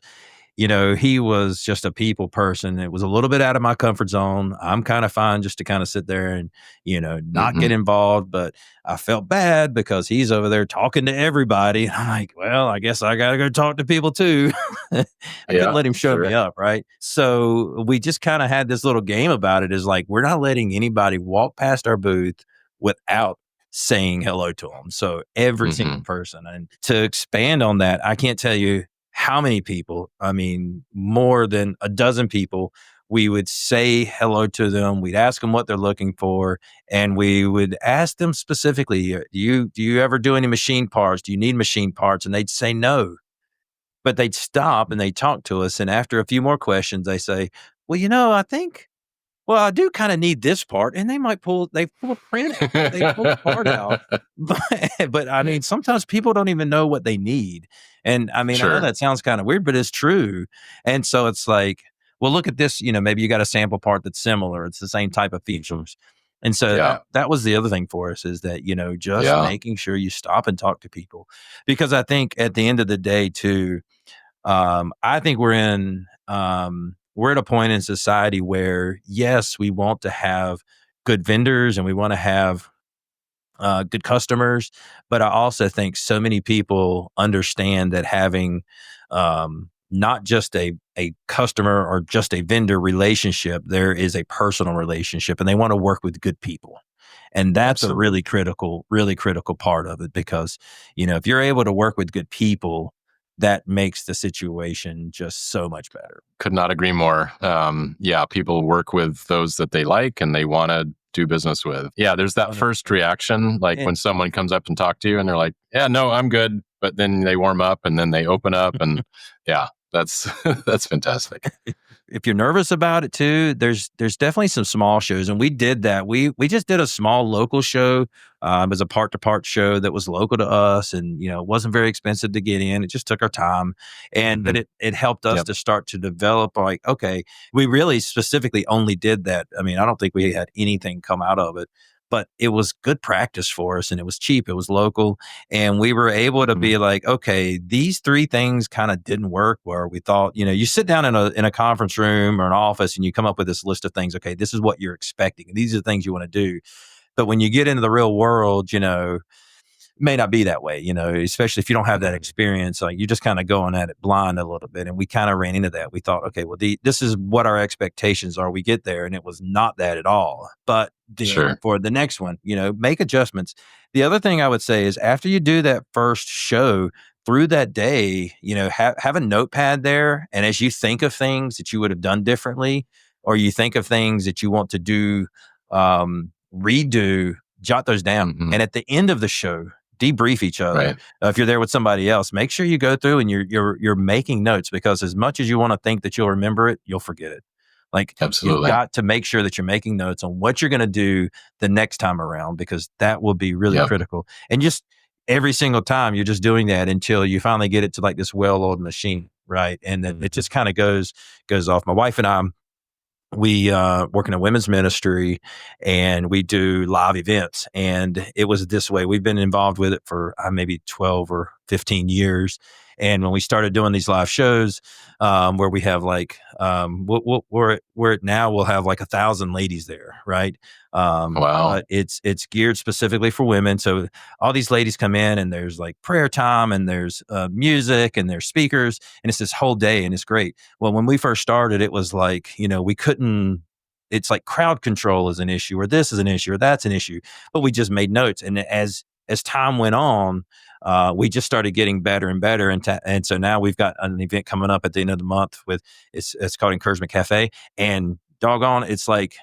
he was just a people person. It was a little bit out of my comfort zone. I'm kind of fine just to kind of sit there and, not Hmm. get involved. But I felt bad because he's over there talking to everybody. And I'm like, well, I guess I got to go talk to people too. I couldn't Yeah. let him show me Sure. up. Right. So we just kind of had this little game about it, is like, we're not letting anybody walk past our booth without saying hello to them. So every single Hmm. person. And to expand on that, I can't tell you how many people, I mean, more than a dozen people we would say hello to them. We'd ask them what they're looking for, and we would ask them specifically, do you ever do any machine parts? Do you need machine parts? And they'd say no. But they'd stop and they'd talk to us. And after a few more questions, they say, well, I think, well, I do kind of need this part. And they pull a print out, they pull the part out. But I mean, sometimes people don't even know what they need. And I mean, I know Sure. that sounds kind of weird, but it's true. And so it's like, well, look at this, maybe you got a sample part that's similar. It's the same type of features. And so that was the other thing for us, is that, just making sure you stop and talk to people. Because I think at the end of the day too, I think we're at a point in society where, yes, we want to have good vendors and we want to have good customers, but I also think so many people understand that having not just a customer or just a vendor relationship, there is a personal relationship, and they want to work with good people. And that's a really critical part of it, because, if you're able to work with good people, that makes the situation just so much better. Could not agree more. People work with those that they like and they want to do business with. Yeah, there's that first reaction, like when someone comes up and talk to you and they're like, yeah, no, I'm good. But then they warm up and then they open up and that's fantastic. If you're nervous about it too, there's definitely some small shows, and we did that. We just did a small local show. It was a part-to-part show that was local to us, and it wasn't very expensive to get in. It just took our time, and but it helped us to start to develop. Like, okay, we really specifically only did that. I mean, I don't think we had anything come out of it, but it was good practice for us, and it was cheap. It was local, and we were able to be like, okay, these three things kind of didn't work. Where we thought, you sit down in a conference room or an office, and you come up with this list of things. Okay, this is what you're expecting, and these are the things you want to do. But when you get into the real world, may not be that way, especially if you don't have that experience. Like, you're just kind of going at it blind a little bit. And we kind of ran into that. We thought, okay, well, this is what our expectations are. We get there, and it was not that at all. But for the next one, make adjustments. The other thing I would say is, after you do that first show, through that day, have a notepad there. And as you think of things that you would have done differently, or you think of things that you want to do, redo, jot those down. And at the end of the show, debrief each other. Right. If you're there with somebody else, make sure you go through and you're making notes, because as much as you want to think that you'll remember it, you'll forget it. Like, absolutely, you've got to make sure that you're making notes on what you're going to do the next time around, because that will be really critical. And just every single time, you're just doing that until you finally get it to like this well-oiled machine, right? And then it just kind of goes off. My wife and I, we work in a women's ministry, and we do live events. And it was this way. We've been involved with it for maybe 12 or 15 years. And when we started doing these live shows, where we have like, we're now we'll have like 1,000 ladies there, right? Wow. But it's geared specifically for women. So all these ladies come in, and there's like prayer time, and there's music, and there's speakers, and it's this whole day, and it's great. Well, when we first started, it was like, we couldn't. It's like crowd control is an issue, or this is an issue, or that's an issue. But we just made notes, and as time went on, we just started getting better and better. And so now we've got an event coming up at the end of the month with, it's called Encouragement Cafe. And doggone, it's like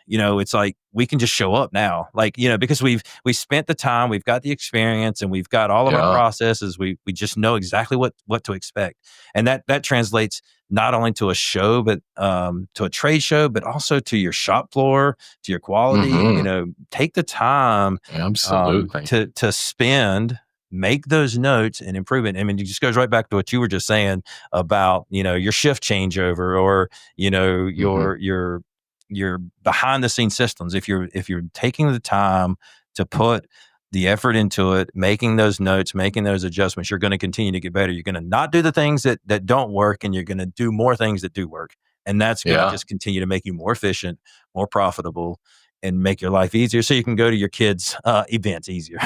we can just show up now, like, because we spent the time, we've got the experience, and we've got all of our processes. We just know exactly what to expect. And that translates not only to a show, but to a trade show, but also to your shop floor, to your quality. Take the time to spend, make those notes and improve it. I mean, it just goes right back to what you were just saying about, your shift changeover, or, your behind the scenes systems. If you're taking the time to put the effort into it, making those notes, making those adjustments, you're going to continue to get better. You're going to not do the things that don't work, and you're going to do more things that do work. And that's going to just continue to make you more efficient, more profitable, and make your life easier, so you can go to your kids' events easier.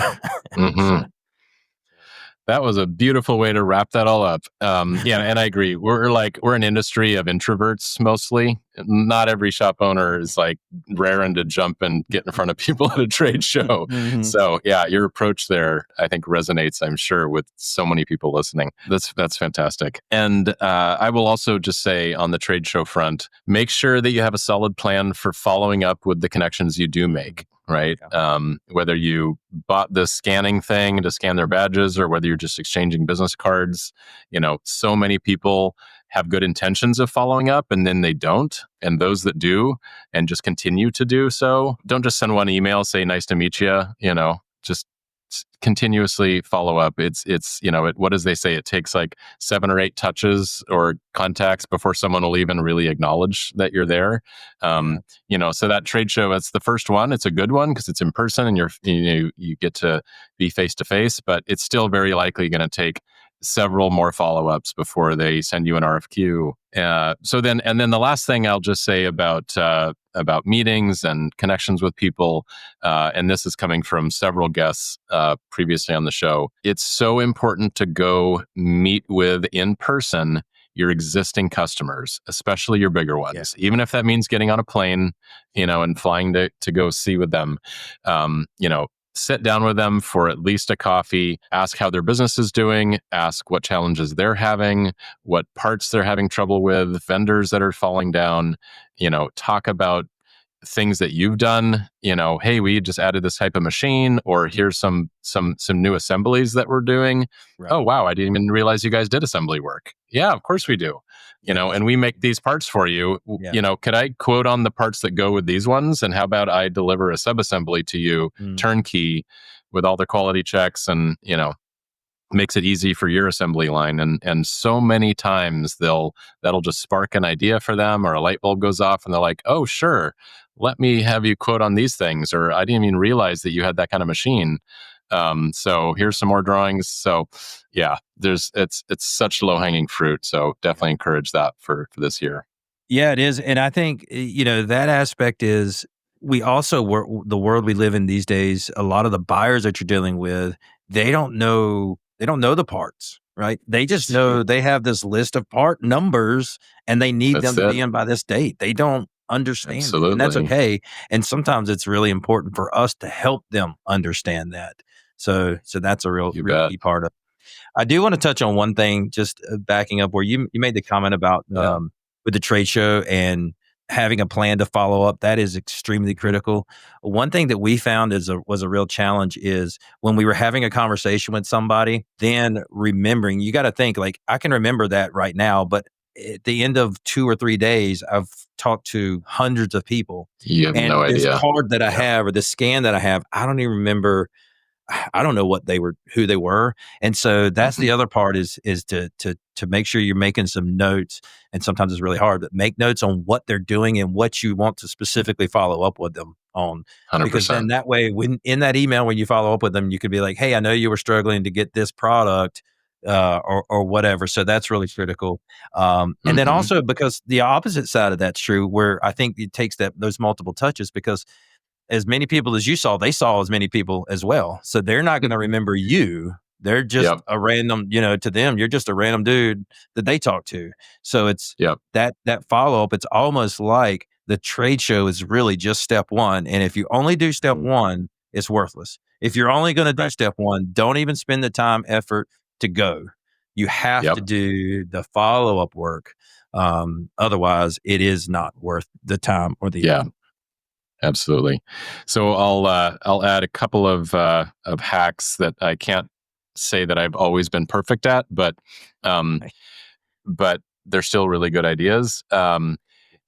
That was a beautiful way to wrap that all up. Yeah, and I agree. We're an industry of introverts mostly. Not every shop owner is like raring to jump and get in front of people at a trade show. Mm-hmm. So yeah, your approach there, I think, resonates, I'm sure, with so many people listening. That's fantastic. And I will also just say on the trade show front, make sure that you have a solid plan for following up with the connections you do make. Right. Yeah. Whether you bought the scanning thing to scan their badges or whether you're just exchanging business cards, so many people have good intentions of following up and then they don't. And those that do and just continue to do so, don't just send one email, say, nice to meet you, just continuously follow up. It's what does they say? It takes like 7 or 8 touches or contacts before someone will even really acknowledge that you're there. So that trade show, it's the first one. It's a good one because it's in person and you get to be face to face, but it's still very likely going to take several more follow-ups before they send you an RFQ. And then the last thing I'll just say about meetings and connections with people, and this is coming from several guests previously on the show. It's so important to go meet with in person your existing customers, especially your bigger ones, even if that means getting on a plane, and flying to go see with them. Sit down with them for at least a coffee, ask how their business is doing, ask what challenges they're having, what parts they're having trouble with, vendors that are falling down, talk about things that you've done, hey, we just added this type of machine, or here's some new assemblies that we're doing. Right. Oh, wow, I didn't even realize you guys did assembly work. Yeah, of course we do. And we make these parts for you. Yeah. Could I quote on the parts that go with these ones? And how about I deliver a subassembly to you, turnkey, with all the quality checks and, makes it easy for your assembly line. And so many times that'll just spark an idea for them, or a light bulb goes off and they're like, oh, sure, let me have you quote on these things. Or I didn't even realize that you had that kind of machine. So here's some more drawings. So yeah, it's such low hanging fruit. So definitely encourage that for this year. Yeah, it is. And I think, that aspect is, we also the world we live in these days, a lot of the buyers that you're dealing with, they don't know the parts, right? They just know they have this list of part numbers and they need them to be in by this date. They don't understand it, and that's okay. And sometimes it's really important for us to help them understand that. So that's a real key part of it. I do want to touch on one thing, just backing up where you made the comment about with the trade show and having a plan to follow up. That is extremely critical. One thing that we found was a real challenge is when we were having a conversation with somebody, then remembering, you got to think, like, I can remember that right now, but at the end of 2 or 3 days, I've talked to hundreds of people. You have no idea. This card that I have, or the scan that I have, I don't even remember. I don't know who they were. And so that's the other part is to make sure you're making some notes. And sometimes it's really hard, but make notes on what they're doing and what you want to specifically follow up with them on. 100%. Because then that way, when in that email, when you follow up with them, you could be like, hey, I know you were struggling to get this product or whatever. So that's really critical. And then also, because the opposite side of that's true, where I think it takes those multiple touches, because as many people as you saw, they saw as many people as well. So they're not going to remember you. They're just a random, to them, you're just a random dude that they talk to. So it's that follow-up. It's almost like the trade show is really just step one. And if you only do step one, it's worthless. If you're only going to do step one, don't even spend the time, effort to go. You have to do the follow-up work. Otherwise, it is not worth the time or the effort. Absolutely. So I'll add a couple of hacks that I can't say that I've always been perfect at, but they're still really good ideas.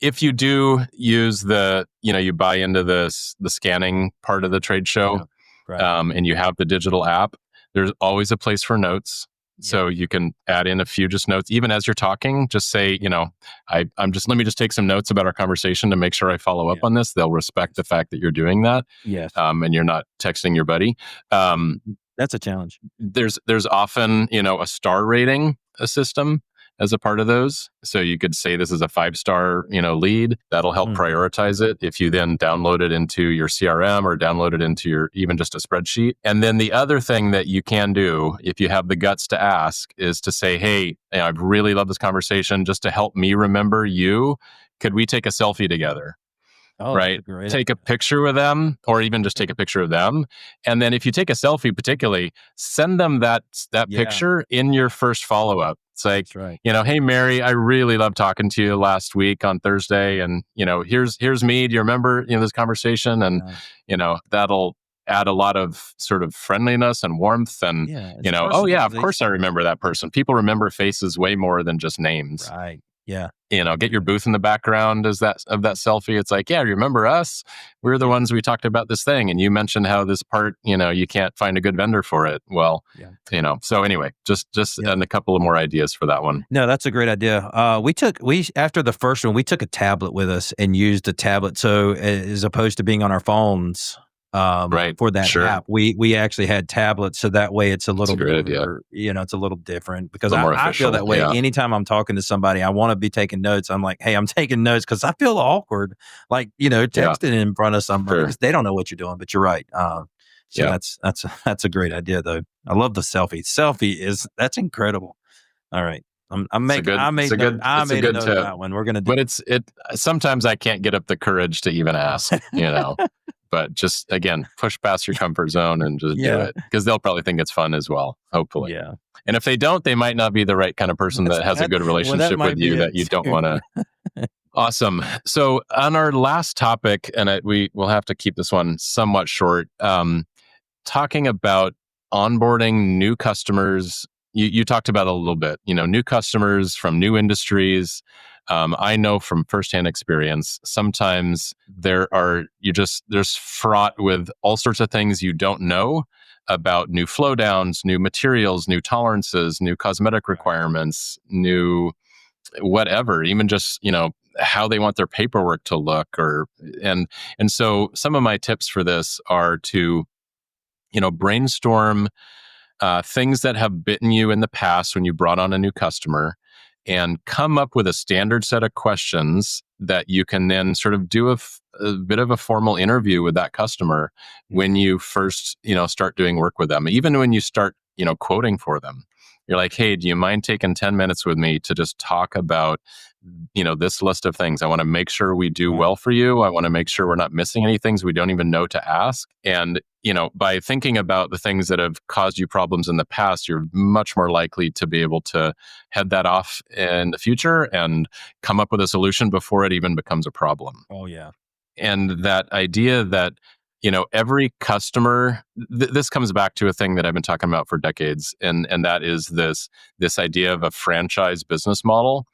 If you do use you buy into the scanning part of the trade show, and you have the digital app, there's always a place for notes. So you can add in a few just notes, even as you're talking, just say, let me just take some notes about our conversation to make sure I follow up on this. They'll respect the fact that you're doing that. Yes. And you're not texting your buddy. That's a challenge. There's often, a star rating system. as a part of those. So you could say this is a 5-star, lead. That'll help prioritize it. If you then download it into your CRM or download it into your even just a spreadsheet. And then the other thing that you can do, if you have the guts to ask, is to say, hey, I really love this conversation. Just to help me remember you, could we take a selfie together? Oh, right? that's a great Take idea. a picture with them, or even just take a picture of them. And then if you take a selfie, particularly, send them that picture in your first follow-up. It's like, That's right. Hey, Mary, I really loved talking to you last week on Thursday. And, here's me. Do you remember, this conversation? And, that'll add a lot of sort of friendliness and warmth. And, oh yeah, of course I remember that person. People remember faces way more than just names. Right. Yeah. Get your booth in the background of that selfie. It's like, yeah, remember us? We're the ones we talked about this thing. And you mentioned how this part, you can't find a good vendor for it. Well, so anyway, just and a couple of more ideas for that one. No, that's a great idea. After the first one, we took a tablet with us and used the tablet. So as opposed to being on our phones, for that app, we actually had tablets, so that way it's a little more, it's a little different, because I feel that way. Yeah. Anytime I'm talking to somebody, I want to be taking notes. I'm like, hey, I'm taking notes because I feel awkward, texting in front of somebody because they don't know what you're doing. But you're right. That's a great idea though. I love the selfie. That's incredible. All right. I made a note of that one. We're gonna do, but sometimes I can't get up the courage to even ask, But just, again, push past your comfort zone and just do it, because they'll probably think it's fun as well, hopefully. Yeah. And if they don't, they might not be the right kind of person that has a good relationship with you that you don't want to. Awesome. So on our last topic, and we'll have to keep this one somewhat short, talking about onboarding new customers. You talked about it a little bit, new customers from new industries. I know from firsthand experience, sometimes there's fraught with all sorts of things you don't know about new flow downs, new materials, new tolerances, new cosmetic requirements, new whatever, even just, how they want their paperwork to look, and so some of my tips for this are to, brainstorm things that have bitten you in the past when you brought on a new customer, and come up with a standard set of questions that you can then sort of do a bit of a formal interview with that customer when you first, start doing work with them. Even when you start, quoting for them, you're like, hey, do you mind taking 10 minutes with me to just talk about, this list of things? I want to make sure we do well for you. I want to make sure we're not missing any things we don't even know to ask. And, by thinking about the things that have caused you problems in the past, you're much more likely to be able to head that off in the future and come up with a solution before it even becomes a problem. Oh, yeah. And that idea that, every customer, this comes back to a thing that I've been talking about for decades. And that is this idea of a franchise business model,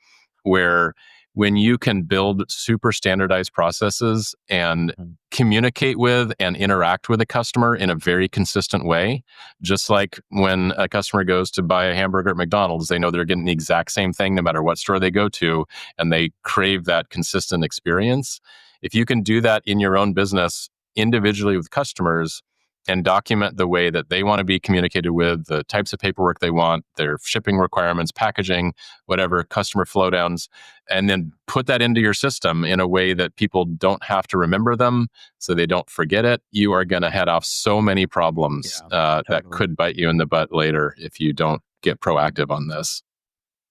where when you can build super standardized processes and communicate with and interact with a customer in a very consistent way, just like when a customer goes to buy a hamburger at McDonald's, they know they're getting the exact same thing no matter what store they go to, and they crave that consistent experience. If you can do that in your own business individually with customers and document the way that they want to be communicated with, the types of paperwork they want, their shipping requirements, packaging, whatever, customer flow downs, and then put that into your system in a way that people don't have to remember them so they don't forget it, you are going to head off so many problems that could bite you in the butt later if you don't get proactive on this.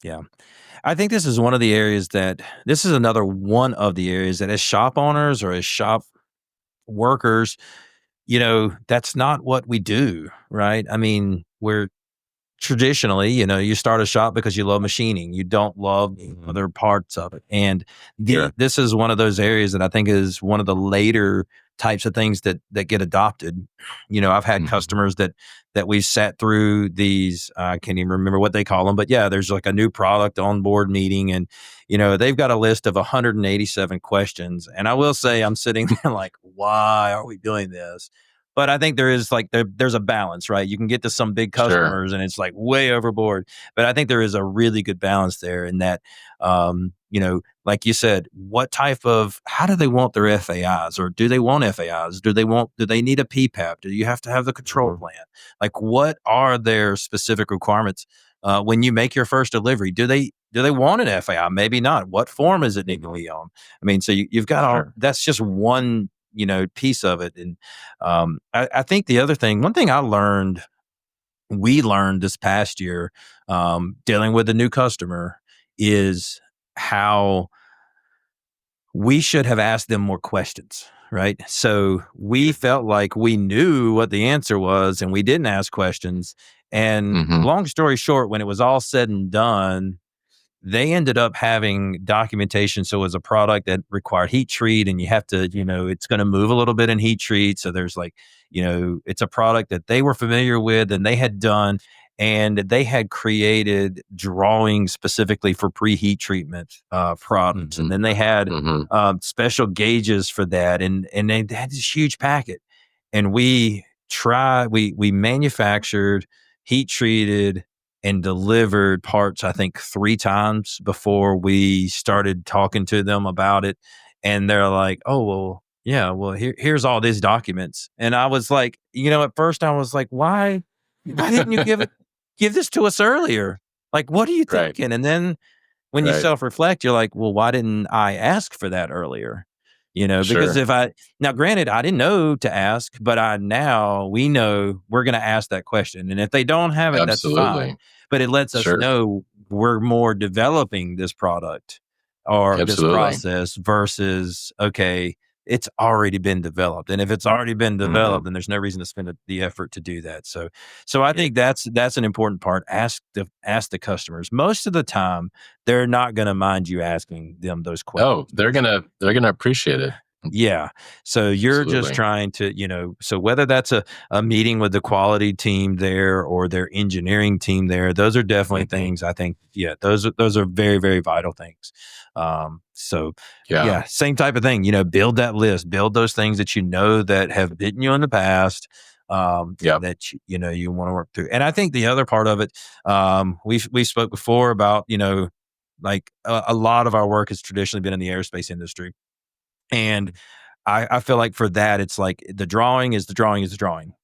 Yeah. I think this is another one of the areas that as shop owners or as shop workers, that's not what we do, right? I mean, we're traditionally, you start a shop because you love machining. You don't love other parts of it. And this is one of those areas that I think is one of the later types of things that get adopted. I've had customers that we sat through these, I can't even remember what they call them, but there's like a new product on board meeting, and they've got a list of 187 questions. And I will say, I'm sitting there like, why are we doing this? But I think there's a balance, right? You can get to some big customers and it's like way overboard. But I think there is a really good balance there in that, like you said, how do they want their FAIs, or do they want FAIs? Do they need a PPAP? Do you have to have the control plan? Like, what are their specific requirements? When you make your first delivery, do they do they want an FAI? Maybe not. What form is it need to be on? I mean, so you've got all, that's just one, piece of it. And I think the other thing, one thing we learned this past year, dealing with a new customer, is how we should have asked them more questions, right? So we felt like we knew what the answer was and we didn't ask questions. And long story short, when it was all said and done, they ended up having documentation. So it was a product that required heat treat, and you have to, it's going to move a little bit in heat treat. So there's like, it's a product that they were familiar with and they had done, and they had created drawings specifically for preheat treatment products. And then they had special gauges for that. And they had this huge packet. And we manufactured, heat treated, and delivered parts, I think 3 times before we started talking to them about it. And they're like, oh, well, yeah, well, here's all these documents. And I was like, at first I was like, why didn't you give this to us earlier? Like, what are you thinking? And then when you self-reflect, you're like, well, why didn't I ask for that earlier? Because now granted, I didn't know to ask, but we know we're going to ask that question. And if they don't have it, that's fine. But it lets us know we're more developing this product or this process versus, okay, it's already been developed. And if it's already been developed, then there's no reason to spend the effort to do that. So I think that's an important part. Ask the customers. Most of the time, they're not going to mind you asking them those questions. Oh, they're gonna appreciate it. Yeah. So you're just trying to, so whether that's a meeting with the quality team there or their engineering team there, those are definitely things I think, those are very, very vital things. Same type of thing, build that list, build those things that that have bitten you in the past, that you want to work through. And I think the other part of it, we spoke before about, like a lot of our work has traditionally been in the aerospace industry. And I feel like for that, it's like the drawing is the drawing.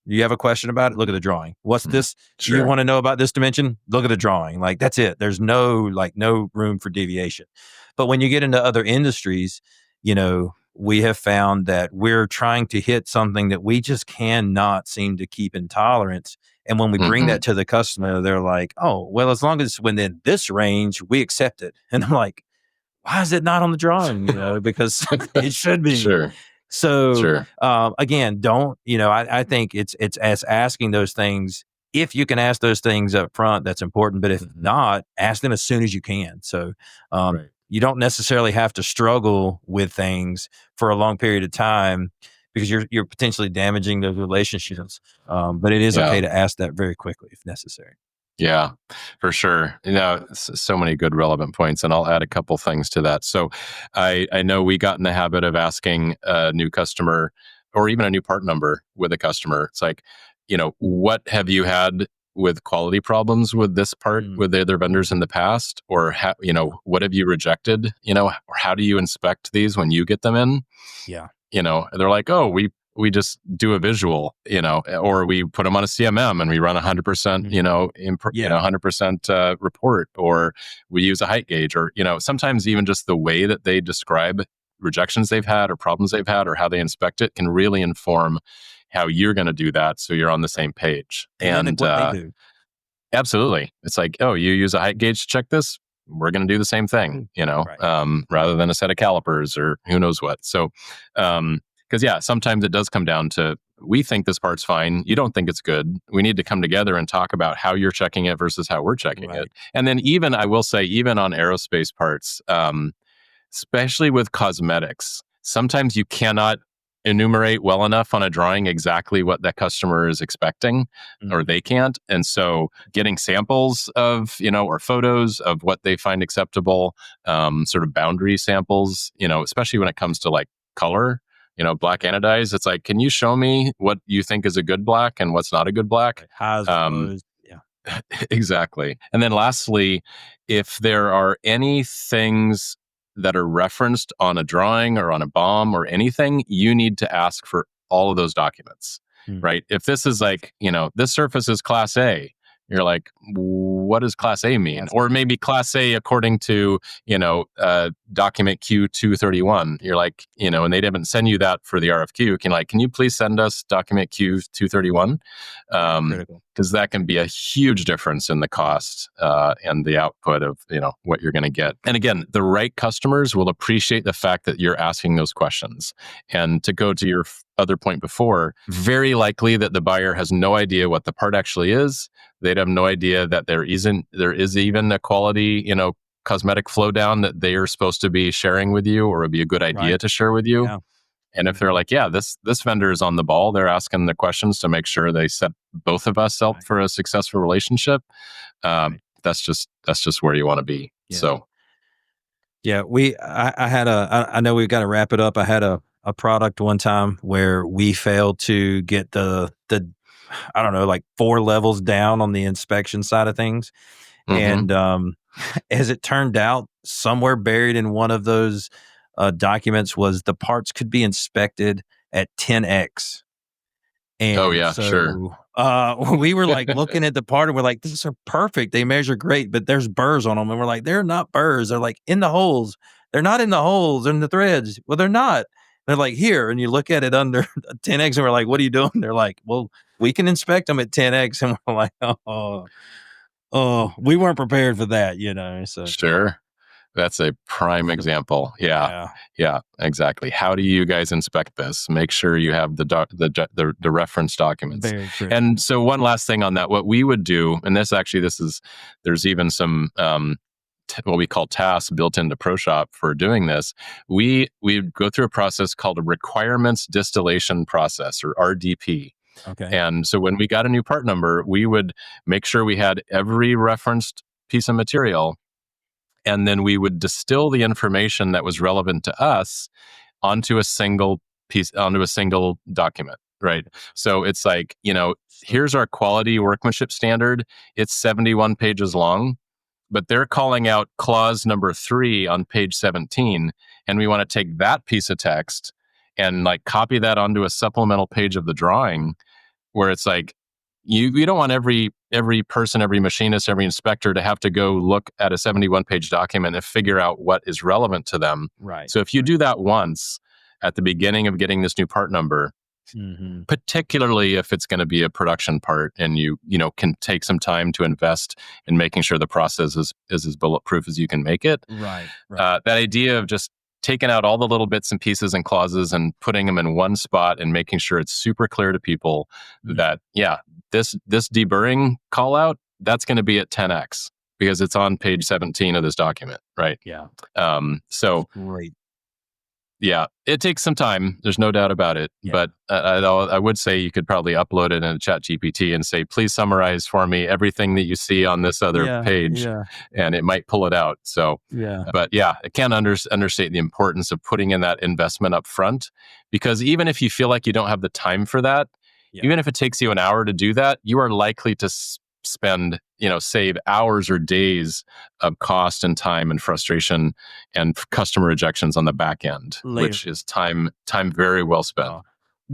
You have a question about it? Look at the drawing. What's this? You want to know about this dimension? Look at the drawing. Like, that's it. There's no room for deviation. But when you get into other industries, we have found that we're trying to hit something that we just cannot seem to keep in tolerance. And when we bring that to the customer, they're like, oh, well, as long as it's within this range, we accept it. And I'm like, why is it not on the drawing? Because it should be. So, again, don't, I think it's as asking those things. If you can ask those things up front, that's important. But if not, ask them as soon as you can. So, you don't necessarily have to struggle with things for a long period of time because you're potentially damaging those relationships. But it is okay to ask that very quickly if necessary. Yeah, for sure. So many good relevant points, and I'll add a couple things to that. So I know we got in the habit of asking a new customer or even a new part number with a customer. It's like, what have you had with quality problems with this part with the other vendors in the past? Or, what have you rejected? Or how do you inspect these when you get them in? Yeah. They're like, oh, we just do a visual, or we put them on a CMM and we run 100%, 100% report, or we use a height gauge, or, sometimes even just the way that they describe rejections they've had or problems they've had or how they inspect it can really inform how you're going to do that. So you're on the same page. And what they do. Absolutely. It's like, oh, you use a height gauge to check this? We're going to do the same thing, rather than a set of calipers or who knows what. So, because sometimes it does come down to, we think this part's fine. You don't think it's good. We need to come together and talk about how you're checking it versus how we're checking it. And then I will say, even on aerospace parts, especially with cosmetics, sometimes you cannot enumerate well enough on a drawing exactly what that customer is expecting, or they can't. And so getting samples of, or photos of what they find acceptable, sort of boundary samples, especially when it comes to like color, black anodized, it's like, can you show me what you think is a good black and what's not a good black? Exactly. And then lastly, if there are any things that are referenced on a drawing or on a BOM or anything, you need to ask for all of those documents, right? If this is like, this surface is class A, you're like, what does Class A mean? Or maybe Class A according to, document Q231. You're like, and they didn't send you that for the RFQ. Can you please send us document Q231? Critical. Because that can be a huge difference in the cost and the output of what you're going to get. And again, the right customers will appreciate the fact that you're asking those questions. And to go to your other point before, very likely that the buyer has no idea what the part actually is. They'd have no idea that there is even a quality cosmetic flow down that they are supposed to be sharing with you, or would be a good idea to share with you. Yeah. And if they're like, this vendor is on the ball, they're asking the questions to make sure they set both of us up for a successful relationship. That's just where you want to be. Yeah. So, yeah, I know we've got to wrap it up. I had a product one time where we failed to get the I don't know, like 4 levels down on the inspection side of things. And as it turned out, somewhere buried in one of those documents was the parts could be inspected at 10x. And sure. We were like looking at the part and we're like, these are perfect. They measure great, but there's burrs on them. And we're like, they're not burrs. They're like in the holes. They're not in the holes. They're in the threads. Well, they're not. They're like here. And you look at it under 10x and we're like, what are you doing? They're like, well, we can inspect them at 10x. And we're like, we weren't prepared for that, So Sure. That's a prime example. Yeah, exactly. How do you guys inspect this? Make sure you have the reference documents. Very true. And so one last thing on that, what we would do, and there's even some what we call tasks built into ProShop for doing this. We go through a process called a requirements distillation process, or RDP. Okay. And so when we got a new part number, we would make sure we had every referenced piece of material. And then we would distill the information that was relevant to us onto a single document, right? So it's like, here's our quality workmanship standard. It's 71 pages long, but they're calling out clause number 3 on page 17. And we want to take that piece of text and like copy that onto a supplemental page of the drawing, where it's like, you don't want every person, every machinist, every inspector to have to go look at a 71-page document and figure out what is relevant to them. Right. So if you do that once at the beginning of getting this new part number, particularly if it's going to be a production part, and you can take some time to invest in making sure the process is as bulletproof as you can make it. Right. That idea of just taking out all the little bits and pieces and clauses and putting them in one spot and making sure it's super clear to people that, this deburring call out, that's going to be at 10x because it's on page 17 of this document, right? Yeah. So great. Yeah, it takes some time. There's no doubt about it. Yeah. But I would say you could probably upload it in a ChatGPT and say, please summarize for me everything that you see on this other page. Yeah. And it might pull it out. So, but it can't understate the importance of putting in that investment up front, because even if you feel like you don't have the time for that, even if it takes you an hour to do that, you are likely to spend, save hours or days of cost and time and frustration and customer rejections on the back end, which is time very well spent.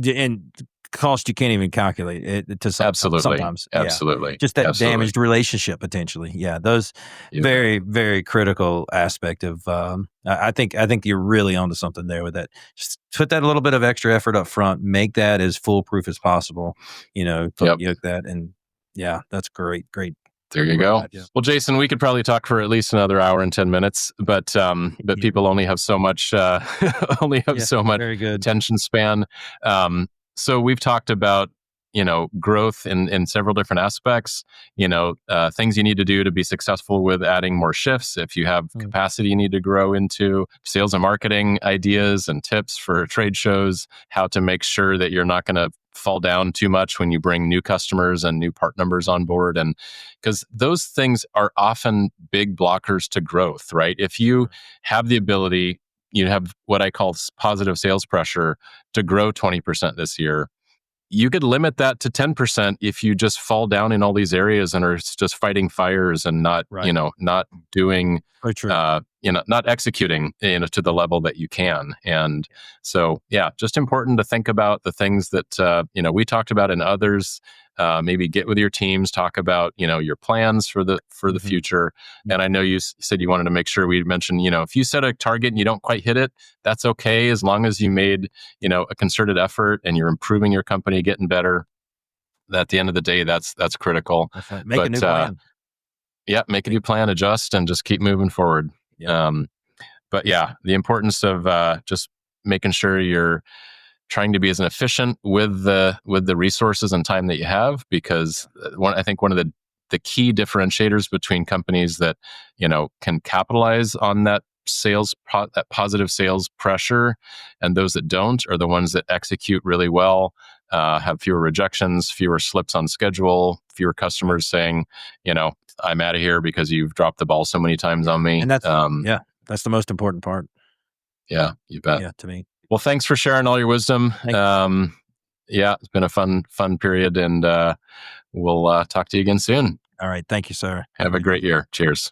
And cost you can't even calculate it to sometimes. Absolutely. Just that damaged relationship potentially. Yeah. Those very, very critical aspect of, I think you're really onto something there with that. Just put that a little bit of extra effort up front, make that as foolproof as possible, yoke that. And yeah, that's great. There you go. Well, Jason, we could probably talk for at least another hour and 10 minutes, but people only have so much, so much attention span. So we've talked about, growth in several different aspects, things you need to do to be successful with adding more shifts. If you have capacity you need to grow into, sales and marketing ideas and tips for trade shows, how to make sure that you're not going to fall down too much when you bring new customers and new part numbers on board. And because those things are often big blockers to growth, right? If you have the ability, you have what I call positive sales pressure to grow 20% this year, you could limit that to 10% if you just fall down in all these areas and are just fighting fires and not, not doing, not executing, to the level that you can. And so, just important to think about the things that, we talked about and others maybe get with your teams, talk about, your plans for the future. And I know you said you wanted to make sure we mentioned, if you set a target and you don't quite hit it, that's okay, as long as you made, a concerted effort and you're improving your company, getting better. At the end of the day, that's critical. That's right. Make a new plan. Make a new plan, adjust, and just keep moving forward. Yep. But the importance of just making sure you're trying to be as efficient with the resources and time that you have, because I think one of the key differentiators between companies that can capitalize on that that positive sales pressure and those that don't are the ones that execute really well, have fewer rejections, fewer slips on schedule, fewer customers saying, I'm out of here because you've dropped the ball so many times on me. And that's that's the most important part. Yeah, you bet. Yeah, to me. Well, thanks for sharing all your wisdom. It's been a fun period, and we'll talk to you again soon. All right. Thank you, sir. Have a great year. Cheers.